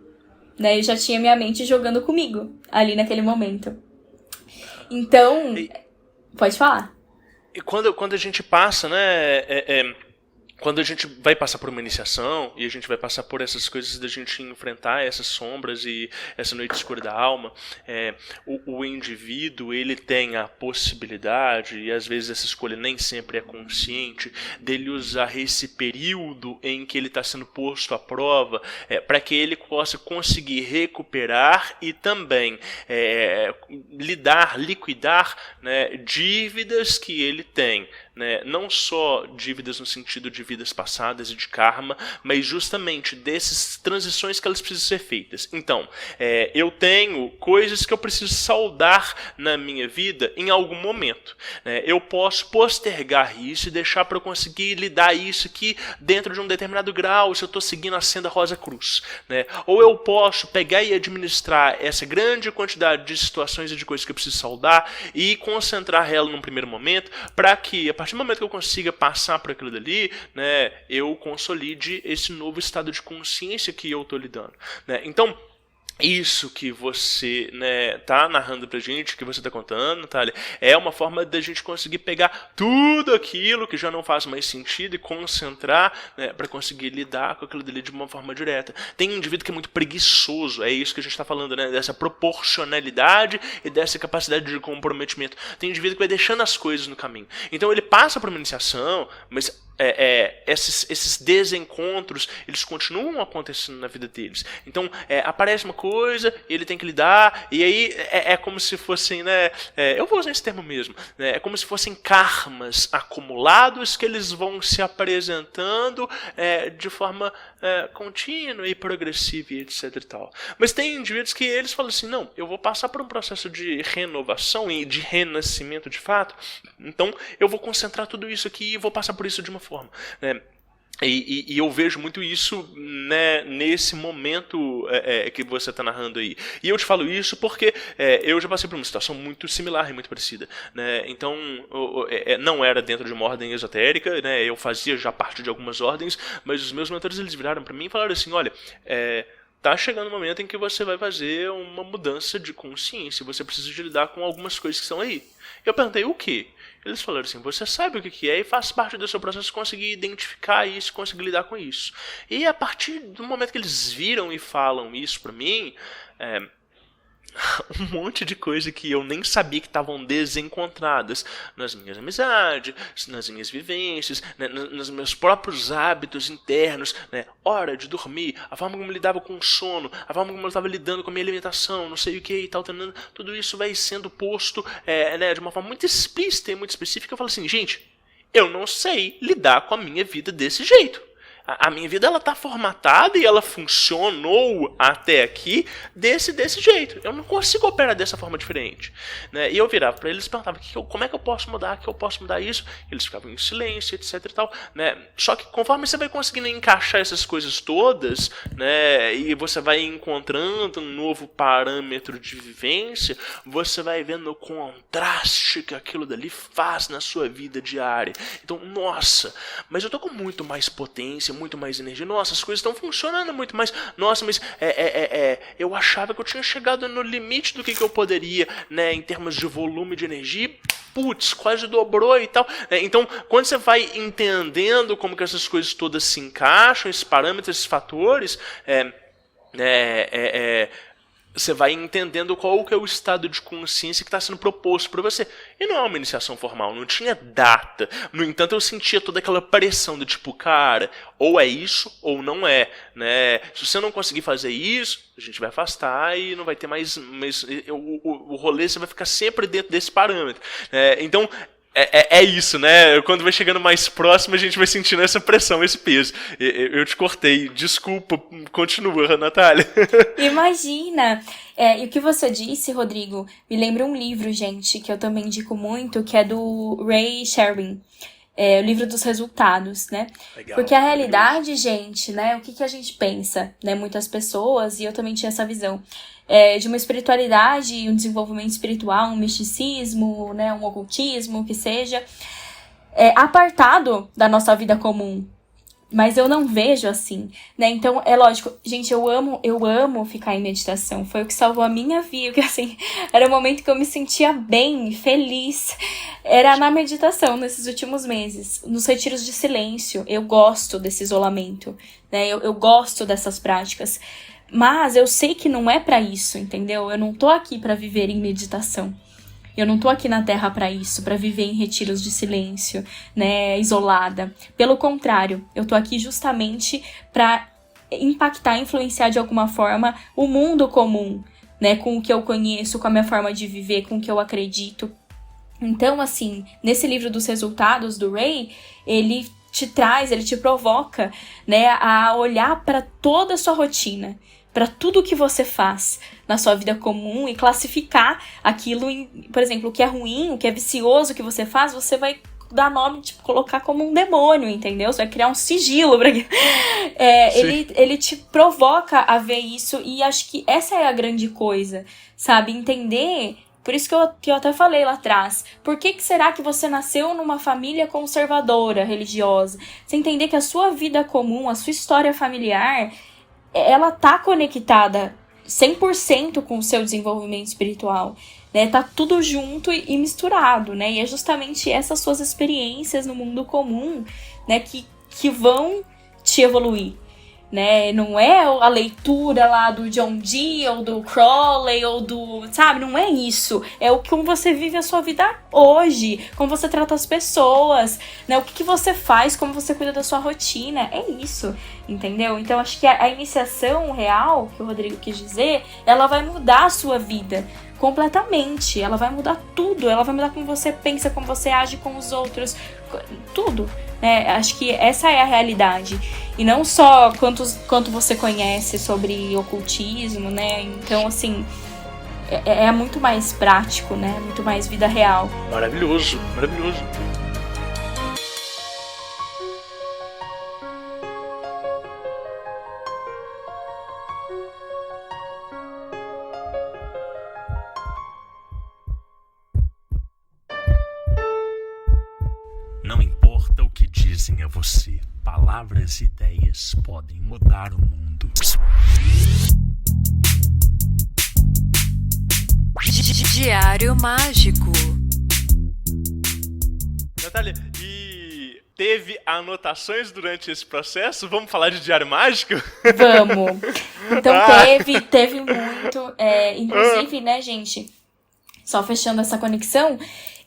né? Eu já tinha minha mente jogando comigo, ali naquele momento. Então, pode falar. E quando a gente passa, né? Quando a gente vai passar por uma iniciação e a gente vai passar por essas coisas da gente enfrentar essas sombras e essa noite escura da alma, o indivíduo, ele tem a possibilidade, e às vezes essa escolha nem sempre é consciente, dele usar esse período em que ele está sendo posto à prova para que ele possa conseguir recuperar e também liquidar, né, dívidas que ele tem. Né? Não só dívidas no sentido de vidas passadas e de karma, mas justamente dessas transições que elas precisam ser feitas. Então, eu tenho coisas que eu preciso saldar na minha vida em algum momento. Né? Eu posso postergar isso e deixar para eu conseguir lidar isso aqui dentro de um determinado grau, se eu estou seguindo a senda Rosa Cruz. Né? Ou eu posso pegar e administrar essa grande quantidade de situações e de coisas que eu preciso saldar e concentrar ela num primeiro momento para que, a partir do momento que eu consiga passar por aquilo dali, né, eu consolide esse novo estado de consciência que eu estou lidando. Né? Então, isso que você, né, tá narrando pra gente, que você tá contando, Natália, é uma forma da gente conseguir pegar tudo aquilo que já não faz mais sentido e concentrar, né, para conseguir lidar com aquilo dali de uma forma direta. Tem um indivíduo que é muito preguiçoso, é isso que a gente tá falando, né, dessa proporcionalidade e dessa capacidade de comprometimento. Tem um indivíduo que vai deixando as coisas no caminho. Então ele passa por uma iniciação, mas esses desencontros, eles continuam acontecendo na vida deles. Então, aparece uma coisa, ele tem que lidar, e aí é como se fossem, né, eu vou usar esse termo mesmo, né, é como se fossem karmas acumulados que eles vão se apresentando de forma contínua e progressiva, e etc e tal. Mas tem indivíduos que eles falam assim, não, eu vou passar por um processo de renovação e de renascimento de fato, então eu vou concentrar tudo isso aqui e vou passar por isso de uma forma, né? E eu vejo muito isso, né, nesse momento que você está narrando aí. E eu te falo isso porque eu já passei por uma situação muito similar e muito parecida, né? Então, não era dentro de uma ordem esotérica, né? Eu fazia já parte de algumas ordens, mas os meus mentores eles viraram para mim e falaram assim, olha, tá chegando o momento em que você vai fazer uma mudança de consciência, você precisa de lidar com algumas coisas que estão aí. Eu perguntei o quê? Eles falaram assim, você sabe o que é e faz parte do seu processo conseguir identificar isso, conseguir lidar com isso. E a partir do momento que eles viram e falam isso pra mim, um monte de coisa que eu nem sabia que estavam desencontradas nas minhas amizades, nas minhas vivências, né, nos meus próprios hábitos internos, né, hora de dormir, a forma como eu lidava com o sono, a forma como eu estava lidando com a minha alimentação, não sei o que e tal, tudo isso vai sendo posto né, de uma forma muito explícita e muito específica. Eu falo assim, gente, eu não sei lidar com a minha vida desse jeito. A minha vida ela tá formatada e ela funcionou até aqui desse jeito. Eu não consigo operar dessa forma diferente, né? E eu virava para eles e perguntava como é que eu posso mudar, que eu posso mudar isso. Eles ficavam em silêncio, etc e tal, né? Só que conforme você vai conseguindo encaixar essas coisas todas, né, e você vai encontrando um novo parâmetro de vivência, você vai vendo o contraste que aquilo dali faz na sua vida diária. Então, nossa, mas eu tô com muito mais potência, muito mais energia, nossa, as coisas estão funcionando muito mais, nossa, mas eu achava que eu tinha chegado no limite do que eu poderia, né, em termos de volume de energia, putz, quase dobrou e tal. Então, quando você vai entendendo como que essas coisas todas se encaixam, esses parâmetros, esses fatores, você vai entendendo qual que é o estado de consciência que está sendo proposto para você. E não é uma iniciação formal, não tinha data. No entanto, eu sentia toda aquela pressão do tipo, cara, ou é isso ou não é, né? Se você não conseguir fazer isso, a gente vai afastar e não vai ter mais o rolê você vai ficar sempre dentro desse parâmetro. Então, é isso, né? Quando vai chegando mais próximo, a gente vai sentindo essa pressão, esse peso. Eu te cortei, desculpa, continua, Natália. Imagina! E o que você disse, Rodrigo, me lembra um livro, gente, que eu também indico muito, que é do Ray Sherwin. O livro dos resultados, né? Legal. Porque a realidade, gente, né? O que a gente pensa, né? Muitas pessoas, e eu também tinha essa visão, de uma espiritualidade, um desenvolvimento espiritual, um misticismo, né? Um ocultismo, o que seja, apartado da nossa vida comum. Mas eu não vejo assim, né? Então, é lógico, gente, eu amo ficar em meditação. Foi o que salvou a minha vida, porque assim, era o momento que eu me sentia bem, feliz. Era na meditação, nesses últimos meses, nos retiros de silêncio. Eu gosto desse isolamento, né? Eu gosto dessas práticas. Mas eu sei que não é pra isso, entendeu? Eu não tô aqui pra viver em meditação. Eu não tô aqui na Terra para isso, para viver em retiros de silêncio, né, isolada. Pelo contrário, eu tô aqui justamente para impactar, influenciar de alguma forma o mundo comum, né, com o que eu conheço, com a minha forma de viver, com o que eu acredito. Então, assim, nesse livro dos resultados do Ray, ele te provoca, né, a olhar para toda a sua rotina, para tudo que você faz na sua vida comum e classificar aquilo em, por exemplo, o que é ruim, o que é vicioso que você faz, você vai dar nome, tipo, colocar como um demônio, entendeu? Você vai criar um sigilo pra ele te provoca a ver isso, e acho que essa é a grande coisa, sabe? Entender. Por isso que eu até falei lá atrás. Por que será que você nasceu numa família conservadora, religiosa? Você entender que a sua vida comum, a sua história familiar, ela tá conectada 100% com o seu desenvolvimento espiritual, né? Tá tudo junto e misturado, né? E é justamente essas suas experiências no mundo comum, né, que vão te evoluir, né? Não é a leitura lá do John Dee ou do Crowley ou do, sabe? Não é isso. É como você vive a sua vida hoje, como você trata as pessoas, né? O que você faz, como você cuida da sua rotina. É isso, entendeu? Então acho que a iniciação real, que o Rodrigo quis dizer, ela vai mudar a sua vida completamente. Ela vai mudar tudo. Ela vai mudar como você pensa, como você age com os outros, tudo. Acho que essa é a realidade. E não só quanto você conhece sobre ocultismo, né? Então, assim, é muito mais prático, né? Muito mais vida real. Maravilhoso, maravilhoso. pertencem a você. Palavras e ideias podem mudar o mundo. Diário Mágico. Natália, e teve anotações durante esse processo? Vamos falar de diário mágico? Vamos. Então teve muito. Inclusive, né, gente, só fechando essa conexão,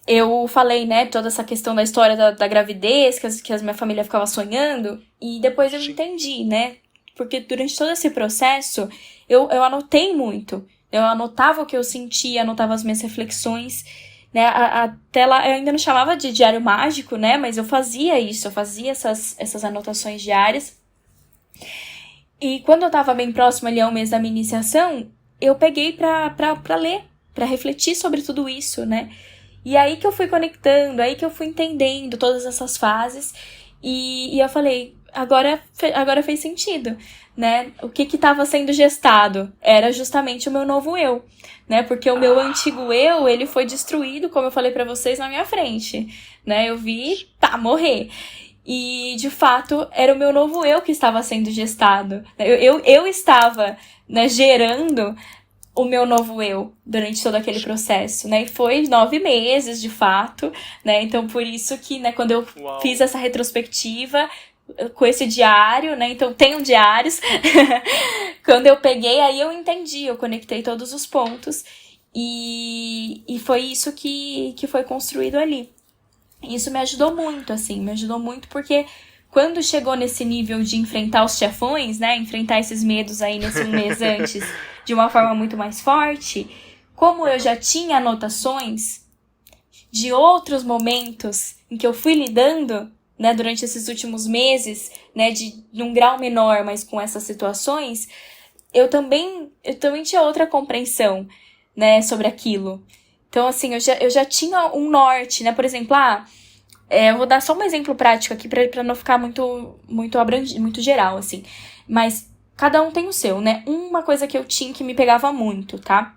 eu falei, né, toda essa questão da história da gravidez, que a minha família ficava sonhando, e depois eu entendi, né, porque durante todo esse processo, eu anotei muito. Eu anotava o que eu sentia, anotava as minhas reflexões, né, até lá, eu ainda não chamava de diário mágico, né, mas eu fazia isso, eu fazia essas anotações diárias. E quando eu tava bem próximo ali ao mês da minha iniciação, eu peguei pra ler, pra refletir sobre tudo isso, né. E aí que eu fui conectando, aí que eu fui entendendo todas essas fases, e eu falei, agora fez sentido, né? O que estava sendo gestado era justamente o meu novo eu, né? Porque o meu antigo eu, ele foi destruído, como eu falei pra vocês, na minha frente, né? Eu vi, morrer. E, de fato, era o meu novo eu que estava sendo gestado. Eu estava, né, gerando o meu novo eu durante todo aquele processo, né? E foi 9 meses, de fato, né? Então, por isso que, né, quando eu fiz essa retrospectiva com esse diário, né? Então, tenho diários. Quando eu peguei, aí eu entendi, eu conectei todos os pontos. E foi isso que foi construído ali. Isso me ajudou muito, assim, porque quando chegou nesse nível de enfrentar os chefões, né, enfrentar esses medos aí nesse um mês antes, de uma forma muito mais forte, como eu já tinha anotações de outros momentos em que eu fui lidando, né, durante esses últimos meses, né, de um grau menor, mas com essas situações, eu também tinha outra compreensão, né, sobre aquilo. Então, assim, eu já tinha um norte, né, por exemplo, eu vou dar só um exemplo prático aqui pra não ficar muito abrangente, muito geral, assim. Mas cada um tem o seu, né? Uma coisa que eu tinha que me pegava muito, tá?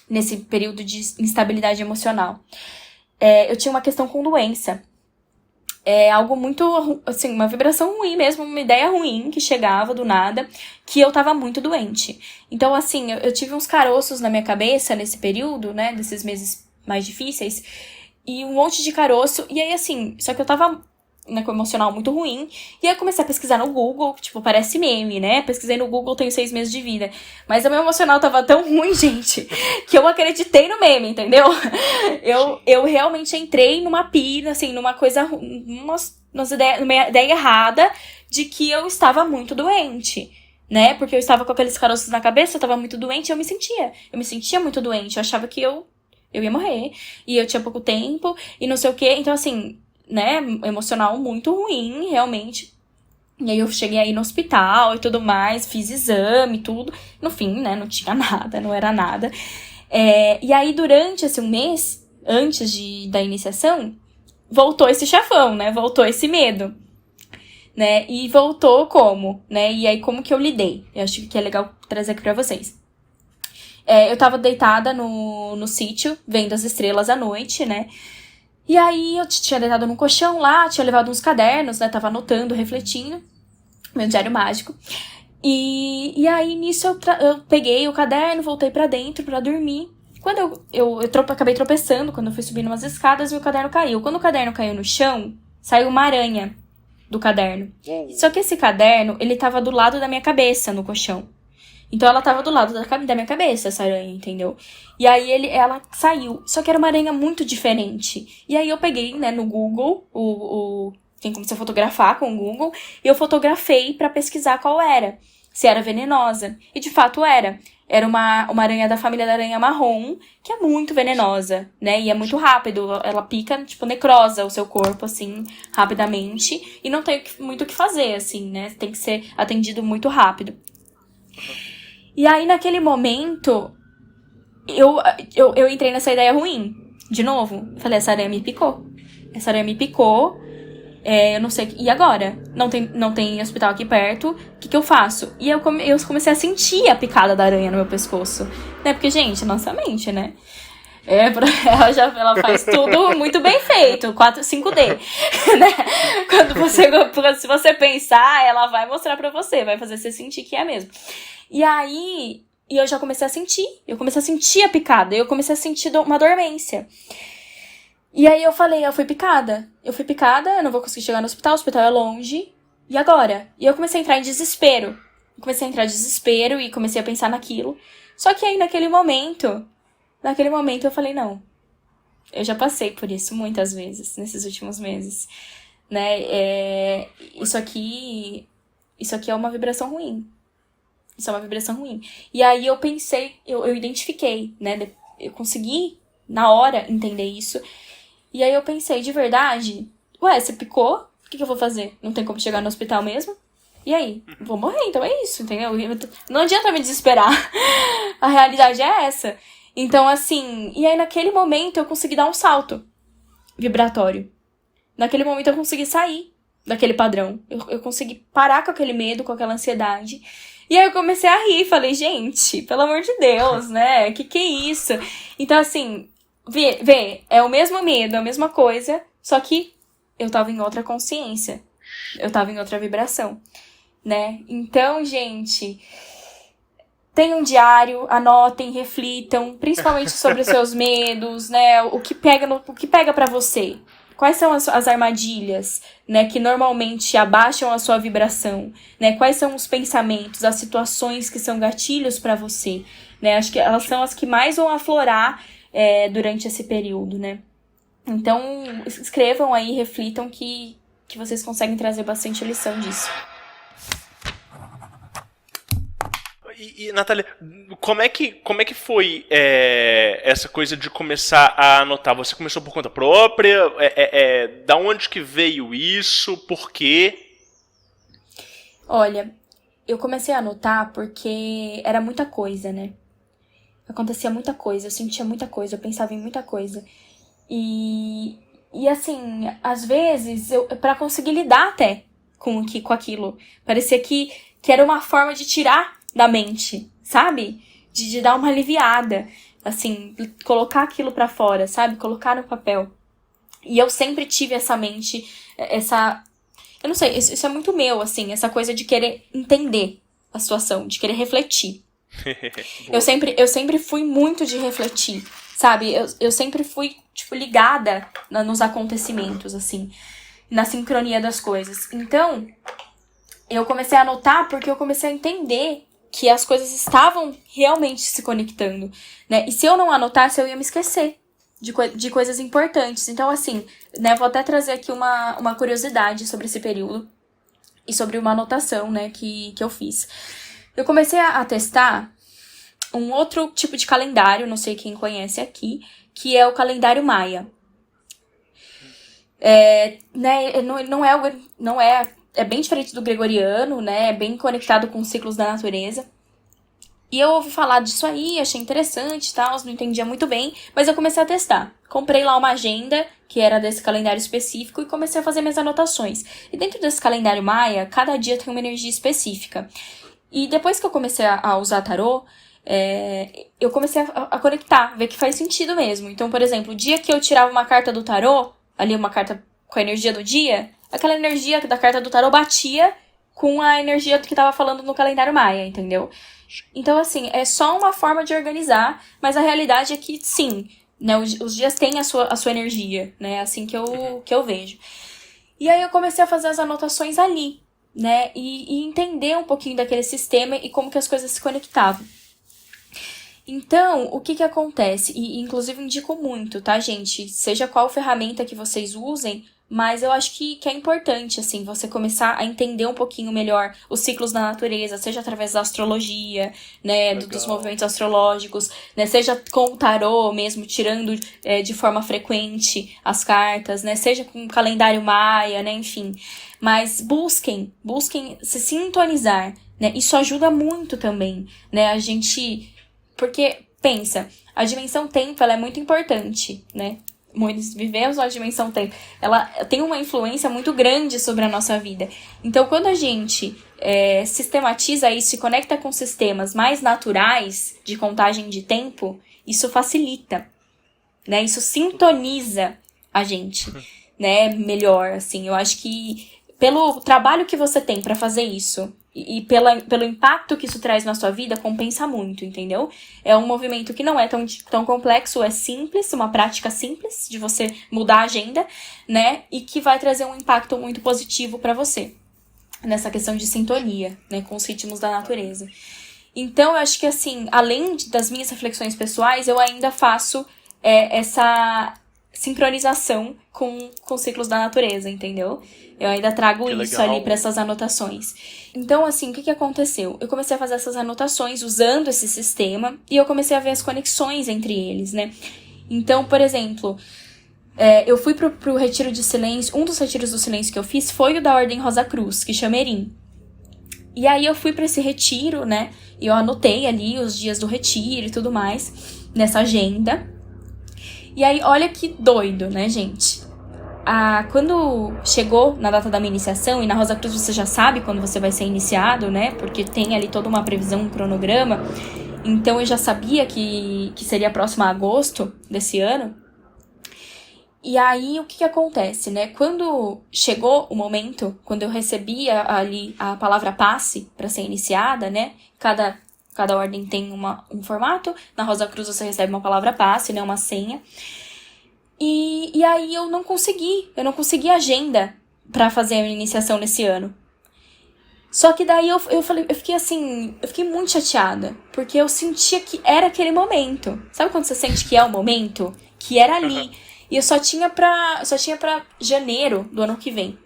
Nesse período de instabilidade emocional. Eu tinha uma questão com doença. Algo muito, assim, uma vibração ruim mesmo, uma ideia ruim que chegava do nada, que eu tava muito doente. Então, assim, eu tive uns caroços na minha cabeça nesse período, né? Desses meses mais difíceis. E um monte de caroço, e aí assim, só que eu tava, né, com o emocional muito ruim, e aí eu comecei a pesquisar no Google, tipo, parece meme, né, pesquisei no Google, tenho 6 meses de vida, mas o meu emocional tava tão ruim, gente, que eu acreditei no meme, entendeu? Eu realmente entrei numa pira, assim, numa coisa, numa ideia errada, de que eu estava muito doente, né, porque eu estava com aqueles caroços na cabeça, eu tava muito doente, e eu me sentia muito doente, eu achava que eu ia morrer, e eu tinha pouco tempo, e não sei o quê. Então, assim, né, emocional muito ruim, realmente. E aí eu cheguei aí no hospital e tudo mais, fiz exame e tudo. No fim, né, não tinha nada, não era nada. E aí, durante esse um mês, antes da iniciação, voltou esse chefão, né, voltou esse medo. Né, e voltou como, né, e aí como que eu lidei? Eu acho que é legal trazer aqui pra vocês. Eu tava deitada no sítio, vendo as estrelas à noite, né? E aí eu tinha deitado num colchão lá, tinha levado uns cadernos, né? Tava anotando, refletindo. Meu diário mágico. E aí nisso eu peguei o caderno, voltei pra dentro pra dormir. Quando eu acabei tropeçando, quando eu fui subindo umas escadas, e o caderno caiu. Quando o caderno caiu no chão, saiu uma aranha do caderno. Só que esse caderno, ele tava do lado da minha cabeça, no colchão. Então ela tava do lado da minha cabeça, essa aranha, entendeu? E aí ela saiu. Só que era uma aranha muito diferente. E aí eu peguei, né, no Google, tem como você fotografar com o Google, e eu fotografei pra pesquisar qual era. Se era venenosa. E de fato era. Era uma aranha da família da aranha marrom, que é muito venenosa, né? E é muito rápido. Ela pica, tipo, necrosa o seu corpo, assim, rapidamente. E não tem muito o que fazer, assim, né? Tem que ser atendido muito rápido. E aí, naquele momento, eu entrei nessa ideia ruim. De novo, eu falei, essa aranha me picou. Eu não sei, e agora? Não tem hospital aqui perto, o que eu faço? E eu comecei a sentir a picada da aranha no meu pescoço. Né? Porque, gente, nossa mente, né? Ela faz tudo muito bem feito, 5D, né? Se você pensar, ela vai mostrar pra você, vai fazer você sentir que é mesmo. E aí, eu já comecei a sentir a picada, eu comecei a sentir uma dormência. E aí eu fui picada, eu não vou conseguir chegar no hospital, o hospital é longe, e agora? E eu comecei a entrar em desespero, e comecei a pensar naquilo. Só que aí naquele momento eu falei, não, eu já passei por isso muitas vezes, nesses últimos meses, né, isso aqui é uma vibração ruim, E aí eu pensei, eu identifiquei, né, eu consegui na hora entender isso, e aí eu pensei, de verdade, você picou, o que eu vou fazer? Não tem como chegar no hospital mesmo? E aí? Vou morrer, então é isso, entendeu? Não adianta me desesperar. A realidade é essa. Então, assim, e aí naquele momento eu consegui dar um salto vibratório. Naquele momento eu consegui sair daquele padrão. Eu consegui parar com aquele medo, com aquela ansiedade. E aí eu comecei a rir, falei, gente, pelo amor de Deus, né? Que é isso? Então, assim, vê, é o mesmo medo, é a mesma coisa, só que eu tava em outra consciência. Eu tava em outra vibração, né? Então, gente, tenham um diário, anotem, reflitam, principalmente sobre os seus medos, né? O que pega pra você? Quais são as armadilhas, né, que normalmente abaixam a sua vibração, né? Quais são os pensamentos, as situações que são gatilhos pra você, né? Acho que elas são as que mais vão aflorar durante esse período, né? Então, escrevam aí, reflitam que vocês conseguem trazer bastante lição disso. E Natália, como é que foi essa coisa de começar a anotar? Você começou por conta própria? Da onde que veio isso? Por quê? Olha, eu comecei a anotar porque era muita coisa, né? Acontecia muita coisa, eu sentia muita coisa, eu pensava em muita coisa. E assim, às vezes, pra conseguir lidar até com aquilo, parecia que era uma forma de tirar da mente, sabe? De dar uma aliviada, assim, colocar aquilo pra fora, sabe? Colocar no papel. E eu sempre tive essa mente, eu não sei, isso é muito meu, assim, essa coisa de querer entender a situação, de querer refletir. Eu sempre fui muito de refletir, sabe? Eu sempre fui, tipo, ligada nos acontecimentos, assim, na sincronia das coisas. Então, eu comecei a anotar porque eu comecei a entender que as coisas estavam realmente se conectando, né? E se eu não anotasse, eu ia me esquecer de coisas importantes. Então, assim, né, vou até trazer aqui uma curiosidade sobre esse período e sobre uma anotação, né, que eu fiz. Eu comecei a testar um outro tipo de calendário, não sei quem conhece aqui, que é o calendário Maia. É bem diferente do gregoriano, né? É bem conectado com os ciclos da natureza. E eu ouvi falar disso aí, achei interessante e tal, não entendia muito bem, mas eu comecei a testar. Comprei lá uma agenda, que era desse calendário específico, e comecei a fazer minhas anotações. E dentro desse calendário Maia, cada dia tem uma energia específica. E depois que eu comecei a usar tarô, eu comecei a conectar, ver que faz sentido mesmo. Então, por exemplo, o dia que eu tirava uma carta do tarô, ali uma carta com a energia do dia, aquela energia da carta do tarô batia com a energia que tava falando no calendário Maia, entendeu? Então, assim, é só uma forma de organizar, mas a realidade é que, sim, né, os dias têm a sua energia, né, assim que eu vejo. E aí eu comecei a fazer as anotações ali, né, e entender um pouquinho daquele sistema e como que as coisas se conectavam. Então, o que acontece? E, inclusive, indico muito, tá, gente? Seja qual ferramenta que vocês usem, mas eu acho que é importante, assim, você começar a entender um pouquinho melhor os ciclos da natureza, seja através da astrologia, né, dos movimentos astrológicos, né, seja com o tarô mesmo, tirando de forma frequente as cartas, né, seja com o calendário maia, né, enfim. Mas busquem se sintonizar, né, isso ajuda muito também, né, a gente... Porque, pensa, a dimensão tempo, ela é muito importante, né? Vivemos uma dimensão tempo. Ela tem uma influência muito grande sobre a nossa vida. Então, quando a gente sistematiza isso e conecta com sistemas mais naturais de contagem de tempo, isso facilita, né? Isso sintoniza a gente, né? Melhor, assim. Eu acho que pelo trabalho que você tem pra fazer isso e pelo impacto que isso traz na sua vida, compensa muito, entendeu? É um movimento que não é tão complexo, é simples, uma prática simples de você mudar a agenda, né? E que vai trazer um impacto muito positivo pra você nessa questão de sintonia, né? Com os ritmos da natureza. Então, eu acho que, assim, além das minhas reflexões pessoais, eu ainda faço essa sincronização com os ciclos da natureza, entendeu? Eu ainda trago Que isso legal. ali para essas anotações. Então, assim, o que aconteceu? Eu comecei a fazer essas anotações usando esse sistema e eu comecei a ver as conexões entre eles, né? Então, por exemplo, eu fui pro retiro de silêncio. Um dos retiros do silêncio que eu fiz foi o da Ordem Rosa Cruz, que chama Erim. E aí eu fui pra esse retiro, né? E eu anotei ali os dias do retiro e tudo mais nessa agenda. E aí, olha que doido, né, gente? Quando chegou na data da minha iniciação, e na Rosa Cruz você já sabe quando você vai ser iniciado, né? Porque tem ali toda uma previsão, um cronograma. Então eu já sabia que seria próximo a agosto desse ano. E aí, o que acontece, né? Quando chegou o momento, quando eu recebi ali a palavra passe para ser iniciada, né? Cada ordem tem um formato. Na Rosa Cruz você recebe uma palavra passe, né? Uma senha. E aí eu não consegui agenda para fazer a iniciação nesse ano. Só que daí eu fiquei muito chateada, porque eu sentia que era aquele momento. Sabe quando você sente que é o momento? Que era ali. E eu só tinha pra janeiro do ano que vem.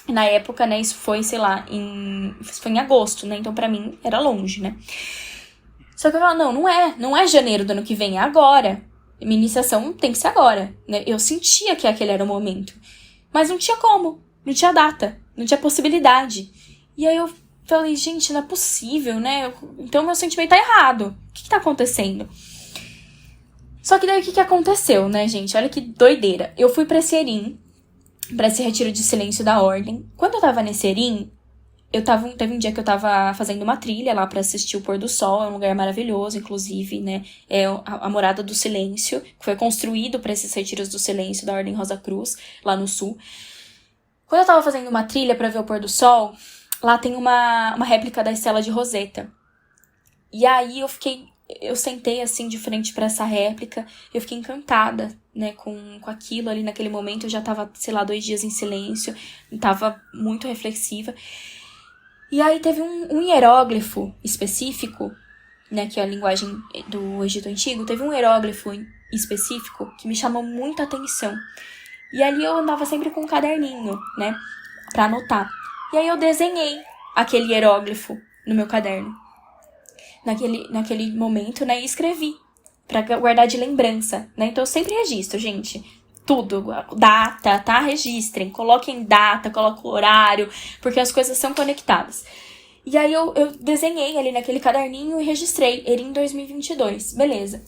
Na época, né, isso foi, sei lá, foi em agosto, né? Então pra mim era longe, né? Só que eu falava, não é janeiro do ano que vem, é agora. Minha iniciação tem que ser agora, né? Eu sentia que aquele era o momento. Mas não tinha como, não tinha data, não tinha possibilidade. E aí eu falei, gente, não é possível, né? Então meu sentimento tá errado. O que tá acontecendo? Só que daí o que aconteceu, né, gente? Olha que doideira. Eu fui pra esse Erim, pra esse retiro de silêncio da ordem. Quando eu tava nesse Erim, teve um dia que eu tava fazendo uma trilha lá pra assistir o pôr do sol. É um lugar maravilhoso, inclusive, né? É a Morada do Silêncio, que foi construído pra esses retiros do silêncio da Ordem Rosa Cruz, lá no sul. Quando eu tava fazendo uma trilha pra ver o pôr do sol, lá tem uma réplica da Estela de Roseta. E aí eu sentei assim de frente pra essa réplica, eu fiquei encantada, né, com aquilo ali naquele momento. Eu já tava, sei lá, 2 dias em silêncio, tava muito reflexiva. E aí teve um hieróglifo específico, né, que é a linguagem do Egito Antigo, teve um hieróglifo específico que me chamou muita atenção. E ali eu andava sempre com um caderninho, né, pra anotar. E aí eu desenhei aquele hieróglifo no meu caderno. Naquele momento, né, e escrevi pra guardar de lembrança, né? Então eu sempre registro, gente, tudo, data, tá? Registrem, coloquem data, coloquem horário, porque as coisas são conectadas. E aí eu desenhei ali naquele caderninho e registrei, Erim 2022, beleza.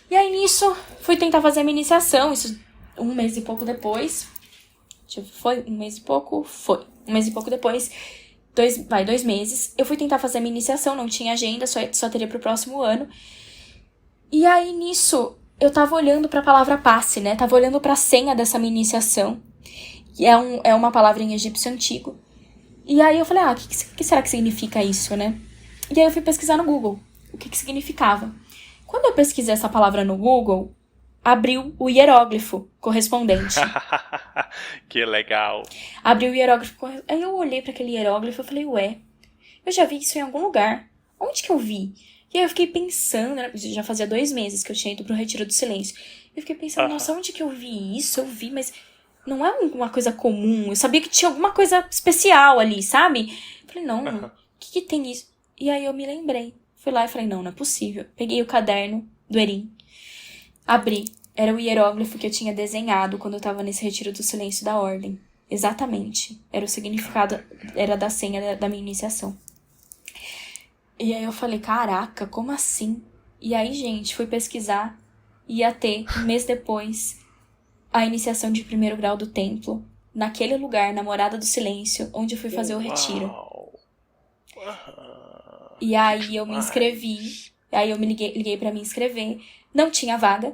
E aí nisso, fui tentar fazer a minha iniciação, isso 1 mês e pouco depois. Foi 1 mês e pouco? Foi. 1 mês e pouco depois... 2 meses, eu fui tentar fazer a minha iniciação, não tinha agenda, só teria pro próximo ano. E aí, nisso, eu tava olhando pra palavra passe, né? Tava olhando pra senha dessa minha iniciação, que é uma palavra em egípcio antigo. E aí eu falei, o que será que significa isso, né? E aí eu fui pesquisar no Google, o que significava. Quando eu pesquisei essa palavra no Google, abriu o hieróglifo correspondente. Que legal. Abriu o hieróglifo. Aí eu olhei pra aquele hieróglifo e falei, ué, eu já vi isso em algum lugar. Onde que eu vi? E aí eu fiquei pensando, né? Já fazia 2 meses que eu tinha ido pro Retiro do Silêncio. Eu fiquei pensando, nossa, onde que eu vi isso? Eu vi, mas não é uma coisa comum. Eu sabia que tinha alguma coisa especial ali, sabe? Eu falei, não, o que tem isso? E aí eu me lembrei. Fui lá e falei, não é possível. Peguei o caderno do Erim, abri. Era o hieróglifo que eu tinha desenhado quando eu tava nesse Retiro do Silêncio da Ordem. Exatamente. Era o significado, era da senha da minha iniciação. E aí eu falei, caraca, como assim? E aí, gente, fui pesquisar. Ia ter, 1 mês depois, a iniciação de 1º grau do templo. Naquele lugar, na Morada do Silêncio, onde eu fui fazer o retiro. E aí eu me inscrevi. Aí eu liguei pra me inscrever. Não tinha vaga.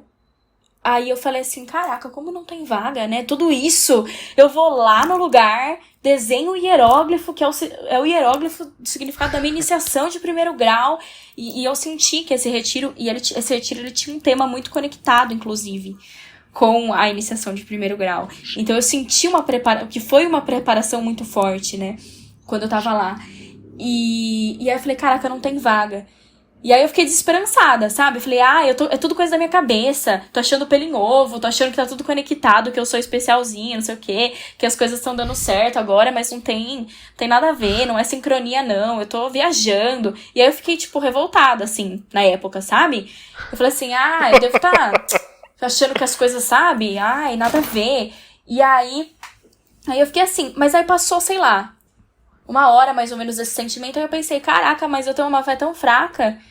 Aí eu falei assim, caraca, como não tem vaga, né? Tudo isso, eu vou lá no lugar, desenho o hieróglifo, que é o hieróglifo do significado da minha iniciação de primeiro grau. E eu senti que esse retiro, esse retiro ele tinha um tema muito conectado, inclusive, com a iniciação de primeiro grau. Então eu senti que foi uma preparação muito forte, né? Quando eu tava lá. E aí eu falei, caraca, não tem vaga. E aí eu fiquei desesperançada, sabe? Eu falei, é tudo coisa da minha cabeça. Tô achando pelo em ovo, tô achando que tá tudo conectado, que eu sou especialzinha, não sei o quê. Que as coisas estão dando certo agora, mas não tem nada a ver, não é sincronia, não. Eu tô viajando. E aí eu fiquei, tipo, revoltada, assim, na época, sabe? Eu falei assim, eu devo estar achando que as coisas, sabe? Nada a ver. E aí eu fiquei assim, mas aí passou, sei lá, 1 hora mais ou menos desse sentimento, aí eu pensei, caraca, mas eu tenho uma fé tão fraca,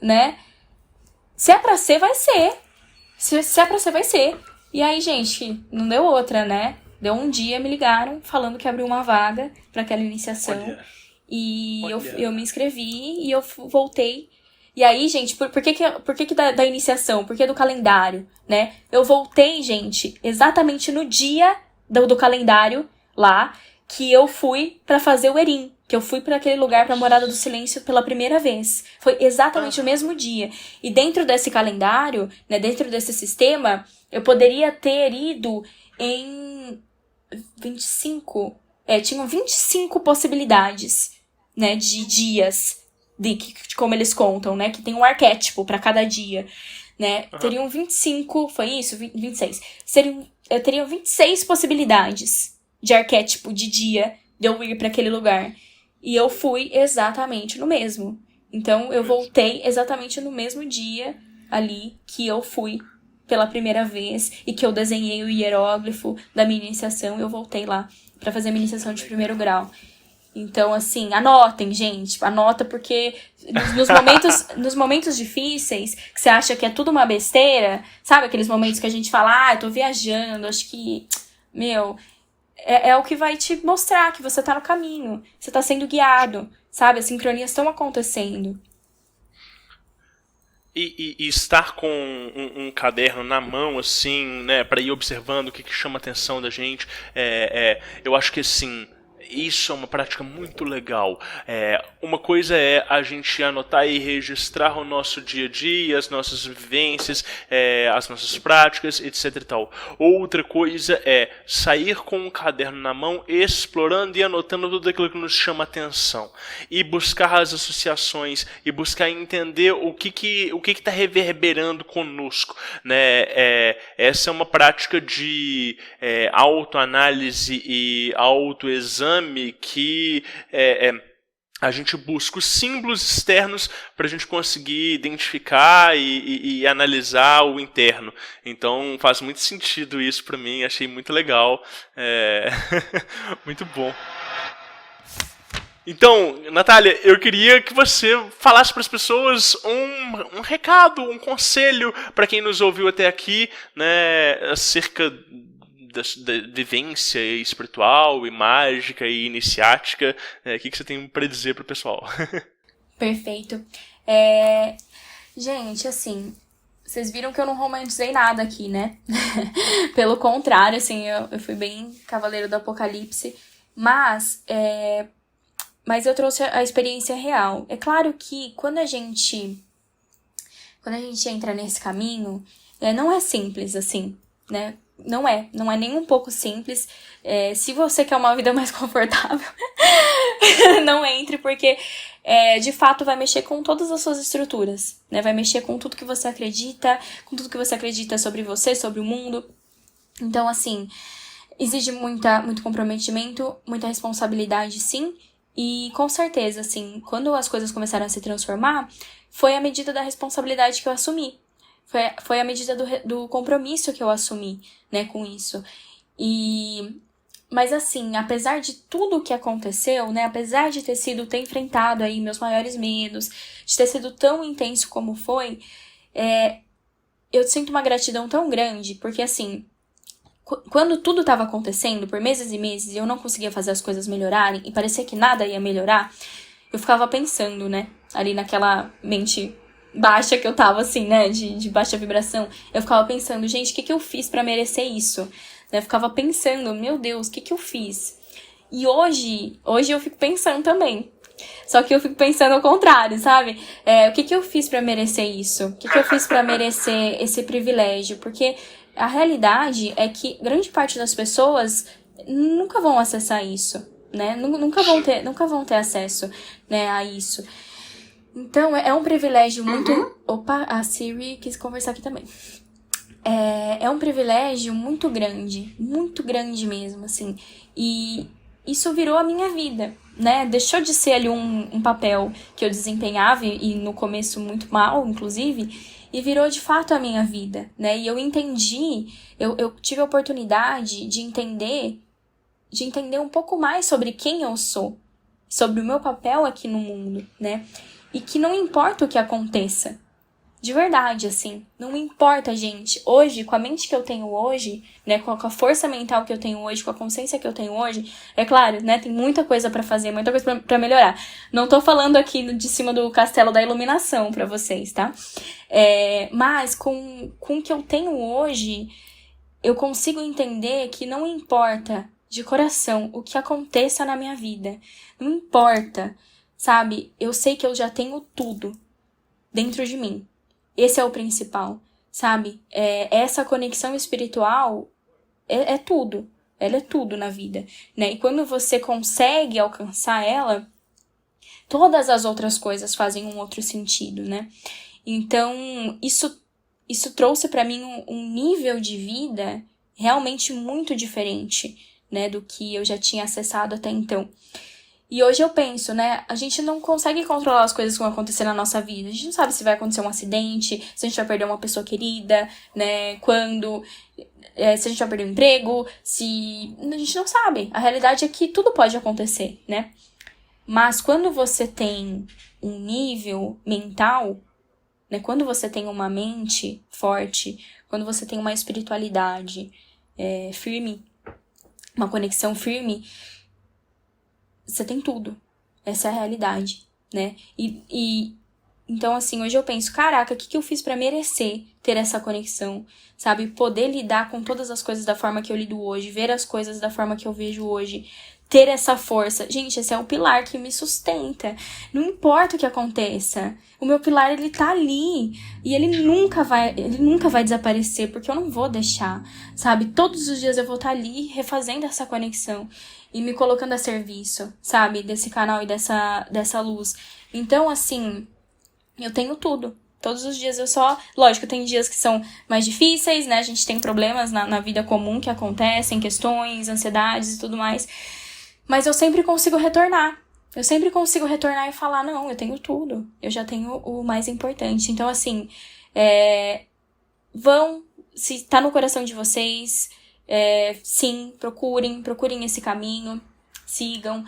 né? Se é pra ser, vai ser. Se é pra ser, vai ser. E aí, gente, não deu outra, né? Deu um dia, me ligaram, falando que abriu uma vaga pra aquela iniciação. Olha. E eu me inscrevi e eu voltei. E aí, gente, por que da iniciação? Por que do calendário, né? Eu voltei, gente, exatamente no dia do calendário lá, que eu fui pra fazer o Erim, que eu fui pra aquele lugar, pra Morada do Silêncio pela primeira vez. Foi exatamente o mesmo dia. E dentro desse calendário, né, dentro desse sistema, eu poderia ter ido em 25... tinham 25 possibilidades, né, de dias, de como eles contam, né, que tem um arquétipo pra cada dia, né. Teriam 25, foi isso? 26. Teriam 26 possibilidades de arquétipo de dia de eu ir pra aquele lugar. E eu fui exatamente no mesmo. Então, eu voltei exatamente no mesmo dia ali que eu fui pela primeira vez e que eu desenhei o hieróglifo da minha iniciação. Eu voltei lá pra fazer a minha iniciação de primeiro grau. Então, assim, anotem, gente. Anota, porque nos momentos difíceis, que você acha que é tudo uma besteira, sabe? Aqueles momentos que a gente fala, eu tô viajando, acho que, é o que vai te mostrar que você tá no caminho. Você tá sendo guiado, sabe? As sincronias estão acontecendo. E estar com um caderno na mão, assim, né, pra ir observando o que chama a atenção da gente, eu acho que, assim, isso é uma prática muito legal. Uma coisa é a gente anotar e registrar o nosso dia a dia, as nossas vivências, as nossas práticas, etc e tal. Outra coisa é sair com um caderno na mão, explorando e anotando tudo aquilo que nos chama atenção. E buscar as associações, e buscar entender o que está reverberando conosco, né? Essa é uma prática de autoanálise e autoexame que a gente busca os símbolos externos para a gente conseguir identificar e analisar o interno. Então faz muito sentido isso para mim, achei muito legal, muito bom. Então, Natália, eu queria que você falasse para as pessoas um recado, um conselho para quem nos ouviu até aqui, né, acerca da vivência espiritual e mágica e iniciática. O que você tem para dizer para o pessoal? Perfeito. Gente, assim, vocês viram que eu não romantizei nada aqui, né? Pelo contrário, assim, eu fui bem Cavaleiro do Apocalipse, mas eu trouxe a experiência real. É claro que quando a gente entra nesse caminho, não é simples, assim, né? Não é nem um pouco simples. Se você quer uma vida mais confortável, não entre, porque de fato vai mexer com todas as suas estruturas, né? Vai mexer com tudo que você acredita, sobre você, sobre o mundo. Então, assim, exige muito comprometimento, muita responsabilidade, sim. E com certeza, assim, quando as coisas começaram a se transformar, foi à medida da responsabilidade que eu assumi. Foi à medida do compromisso que eu assumi, né, com isso. Mas assim, apesar de tudo o que aconteceu, né, apesar de ter enfrentado aí meus maiores medos, de ter sido tão intenso como foi, eu sinto uma gratidão tão grande, porque assim, quando tudo estava acontecendo, por meses e meses, e eu não conseguia fazer as coisas melhorarem, e parecia que nada ia melhorar, eu ficava pensando, né, ali naquela mente baixa que eu tava, assim, né, de baixa vibração, eu ficava pensando, gente, o que eu fiz pra merecer isso? Né, eu ficava pensando, meu Deus, o que eu fiz? E hoje eu fico pensando também. Só que eu fico pensando ao contrário, sabe? O que eu fiz pra merecer isso? O que eu fiz pra merecer esse privilégio? Porque a realidade é que grande parte das pessoas nunca vão acessar isso, né? Nunca vão ter acesso, né, a isso. Então, é um privilégio muito... Opa, a Siri quis conversar aqui também. É um privilégio muito grande mesmo, assim. E isso virou a minha vida, né? Deixou de ser ali um papel que eu desempenhava, e no começo muito mal, inclusive, e virou de fato a minha vida, né? E eu entendi, eu tive a oportunidade de entender um pouco mais sobre quem eu sou, sobre o meu papel aqui no mundo, né? E que não importa o que aconteça, de verdade, assim, não importa, gente. Hoje, com a mente que eu tenho hoje, né, com a força mental que eu tenho hoje, com a consciência que eu tenho hoje, é claro, né, tem muita coisa pra fazer, muita coisa pra melhorar. Não tô falando aqui de cima do castelo da iluminação pra vocês, tá? Mas com o que eu tenho hoje, eu consigo entender que não importa, de coração, o que aconteça na minha vida. Não importa, sabe? Eu sei que eu já tenho tudo dentro de mim. Esse é o principal, sabe? Essa conexão espiritual é tudo. Ela é tudo na vida, né? E quando você consegue alcançar ela, todas as outras coisas fazem um outro sentido, né? Então, isso trouxe pra mim um nível de vida realmente muito diferente, né? Do que eu já tinha acessado até então. E hoje eu penso, né, a gente não consegue controlar as coisas que vão acontecer na nossa vida. A gente não sabe se vai acontecer um acidente, se a gente vai perder uma pessoa querida, né, quando, se a gente vai perder um emprego, se... A gente não sabe. A realidade é que tudo pode acontecer, né? Mas quando você tem um nível mental, né, quando você tem uma mente forte, quando você tem uma espiritualidade firme, uma conexão firme, você tem tudo. Essa é a realidade, né? E então, assim, hoje eu penso, caraca, o que eu fiz pra merecer ter essa conexão, sabe? Poder lidar com todas as coisas da forma que eu lido hoje, ver as coisas da forma que eu vejo hoje, ter essa força. Gente, esse é o pilar que me sustenta. Não importa o que aconteça. O meu pilar, ele tá ali. E ele nunca vai desaparecer, porque eu não vou deixar, sabe? Todos os dias eu vou estar ali refazendo essa conexão e me colocando a serviço, sabe? Desse canal e dessa luz. Então, assim, eu tenho tudo. Todos os dias eu só... Lógico, tem dias que são mais difíceis, né? A gente tem problemas na vida comum que acontecem, questões, ansiedades e tudo mais. Mas eu sempre consigo retornar. Eu sempre consigo retornar e falar, não, eu tenho tudo. Eu já tenho o mais importante. Então, assim, se tá no coração de vocês, sim, procurem esse caminho, sigam.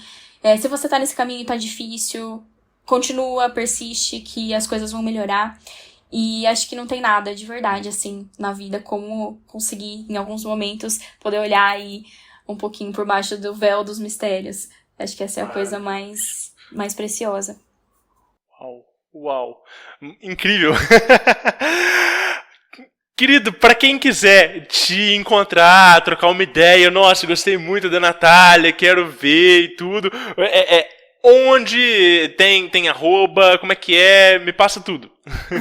Se você tá nesse caminho e tá difícil, continua, persiste, que as coisas vão melhorar. E acho que não tem nada de verdade, assim, na vida, como conseguir, em alguns momentos, poder olhar aí um pouquinho por baixo do véu dos mistérios. Acho que essa é a coisa mais preciosa. Uau. Incrível. Querido, pra quem quiser te encontrar, trocar uma ideia, nossa, gostei muito da Natália, quero ver e tudo. Onde tem arroba, como é que é? Me passa tudo.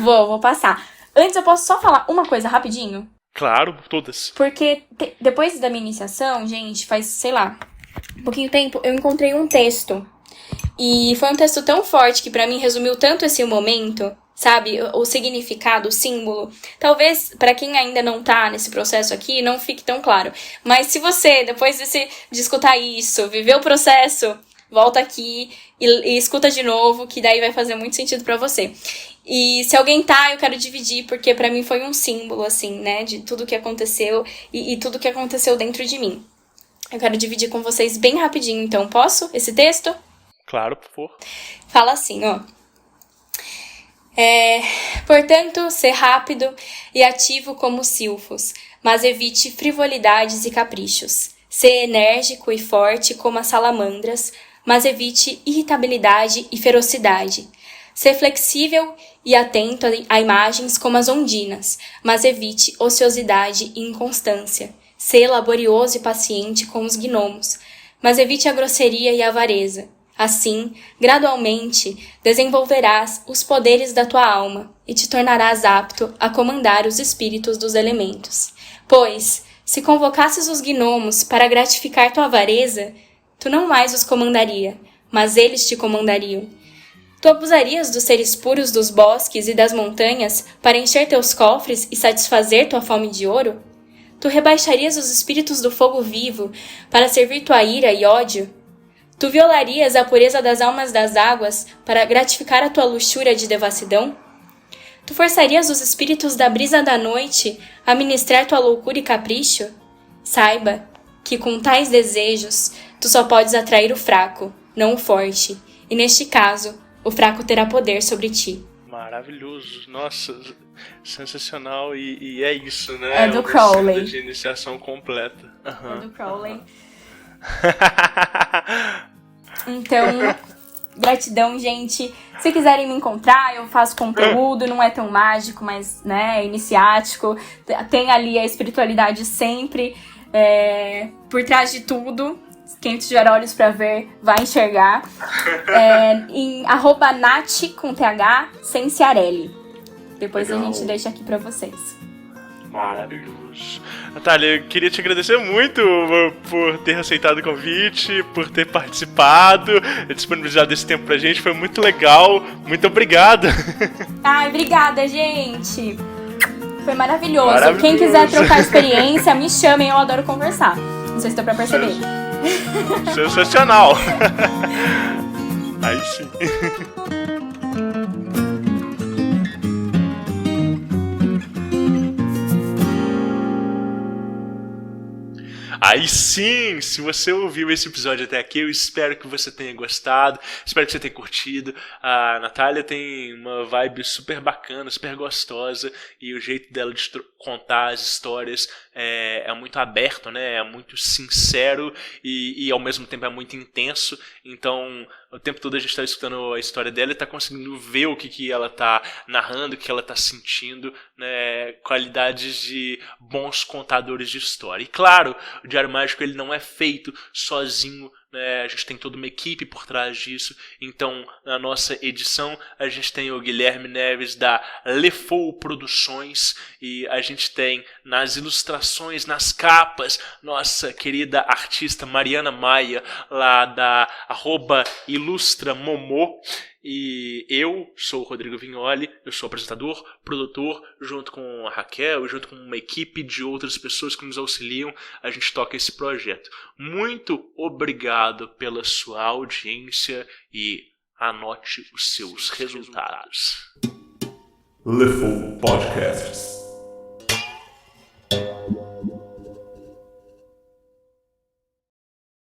Vou passar. Antes eu posso só falar uma coisa rapidinho? Claro, todas. Porque depois da minha iniciação, gente, faz, sei lá, um pouquinho tempo, eu encontrei um texto. E foi um texto tão forte que pra mim resumiu tanto esse momento, sabe? O significado, o símbolo. Talvez, pra quem ainda não tá nesse processo aqui, não fique tão claro. Mas se você, depois de escutar isso, viver o processo, volta aqui e escuta de novo, que daí vai fazer muito sentido pra você. E se alguém tá, eu quero dividir, porque pra mim foi um símbolo, assim, né, de tudo que aconteceu e tudo que aconteceu dentro de mim. Eu quero dividir com vocês bem rapidinho, então, posso? Esse texto? Claro, por favor. Fala assim, ó. Portanto, ser rápido e ativo como os silfos, mas evite frivolidades e caprichos. Ser enérgico e forte como as salamandras, mas evite irritabilidade e ferocidade. Ser flexível e atento a imagens como as ondinas, mas evite ociosidade e inconstância. Ser laborioso e paciente com os gnomos, mas evite a grosseria e a avareza. Assim, gradualmente, desenvolverás os poderes da tua alma e te tornarás apto a comandar os espíritos dos elementos. Pois, se convocasses os gnomos para gratificar tua avareza, tu não mais os comandaria, mas eles te comandariam. Tu abusarias dos seres puros dos bosques e das montanhas para encher teus cofres e satisfazer tua fome de ouro? Tu rebaixarias os espíritos do fogo vivo para servir tua ira e ódio? Tu violarias a pureza das almas das águas para gratificar a tua luxúria de devassidão? Tu forçarias os espíritos da brisa da noite a ministrar tua loucura e capricho? Saiba que com tais desejos tu só podes atrair o fraco, não o forte, e neste caso, o fraco terá poder sobre ti. Maravilhoso, nossa, sensacional, e é isso, né? É do Crowley. De iniciação completa. É do Crowley. Então, gratidão, gente. Se quiserem me encontrar, eu faço conteúdo, não é tão mágico, mas, né, é iniciático. Tem ali a espiritualidade sempre por trás de tudo. Quem tiver olhos pra ver, vai enxergar. Em @Nath com TH, sem Ciarelli. Depois Legal. a gente deixa aqui pra vocês. Maravilhoso. Natália, eu queria te agradecer muito por ter aceitado o convite, por ter participado, disponibilizado esse tempo pra gente, foi muito legal. Muito obrigado. Ai, obrigada, gente. Foi maravilhoso. Quem quiser trocar experiência, me chamem, eu adoro conversar. Não sei se deu pra perceber. Sensacional. Aí sim. Aí sim, se você ouviu esse episódio até aqui, eu espero que você tenha gostado, espero que você tenha curtido. A Natália tem uma vibe super bacana, super gostosa, e o jeito dela de contar as histórias é muito aberto, né? É muito sincero e ao mesmo tempo é muito intenso. Então, o tempo todo a gente está escutando a história dela e está conseguindo ver o que ela está narrando, o que ela está sentindo, né? Qualidades de bons contadores de história. E claro, o Diário Mágico ele não é feito sozinho, né? A gente tem toda uma equipe por trás disso. Então, na nossa edição, a gente tem o Guilherme Neves da Lefou Produções, e a gente tem nas ilustrações, nas capas, nossa querida artista Mariana Maia, lá da @IlustraMomô. E eu sou o Rodrigo Vignoli, eu sou apresentador, produtor, junto com a Raquel, junto com uma equipe de outras pessoas que nos auxiliam, a gente toca esse projeto. Muito obrigado pela sua audiência e anote os seus resultados. Lefou Podcasts.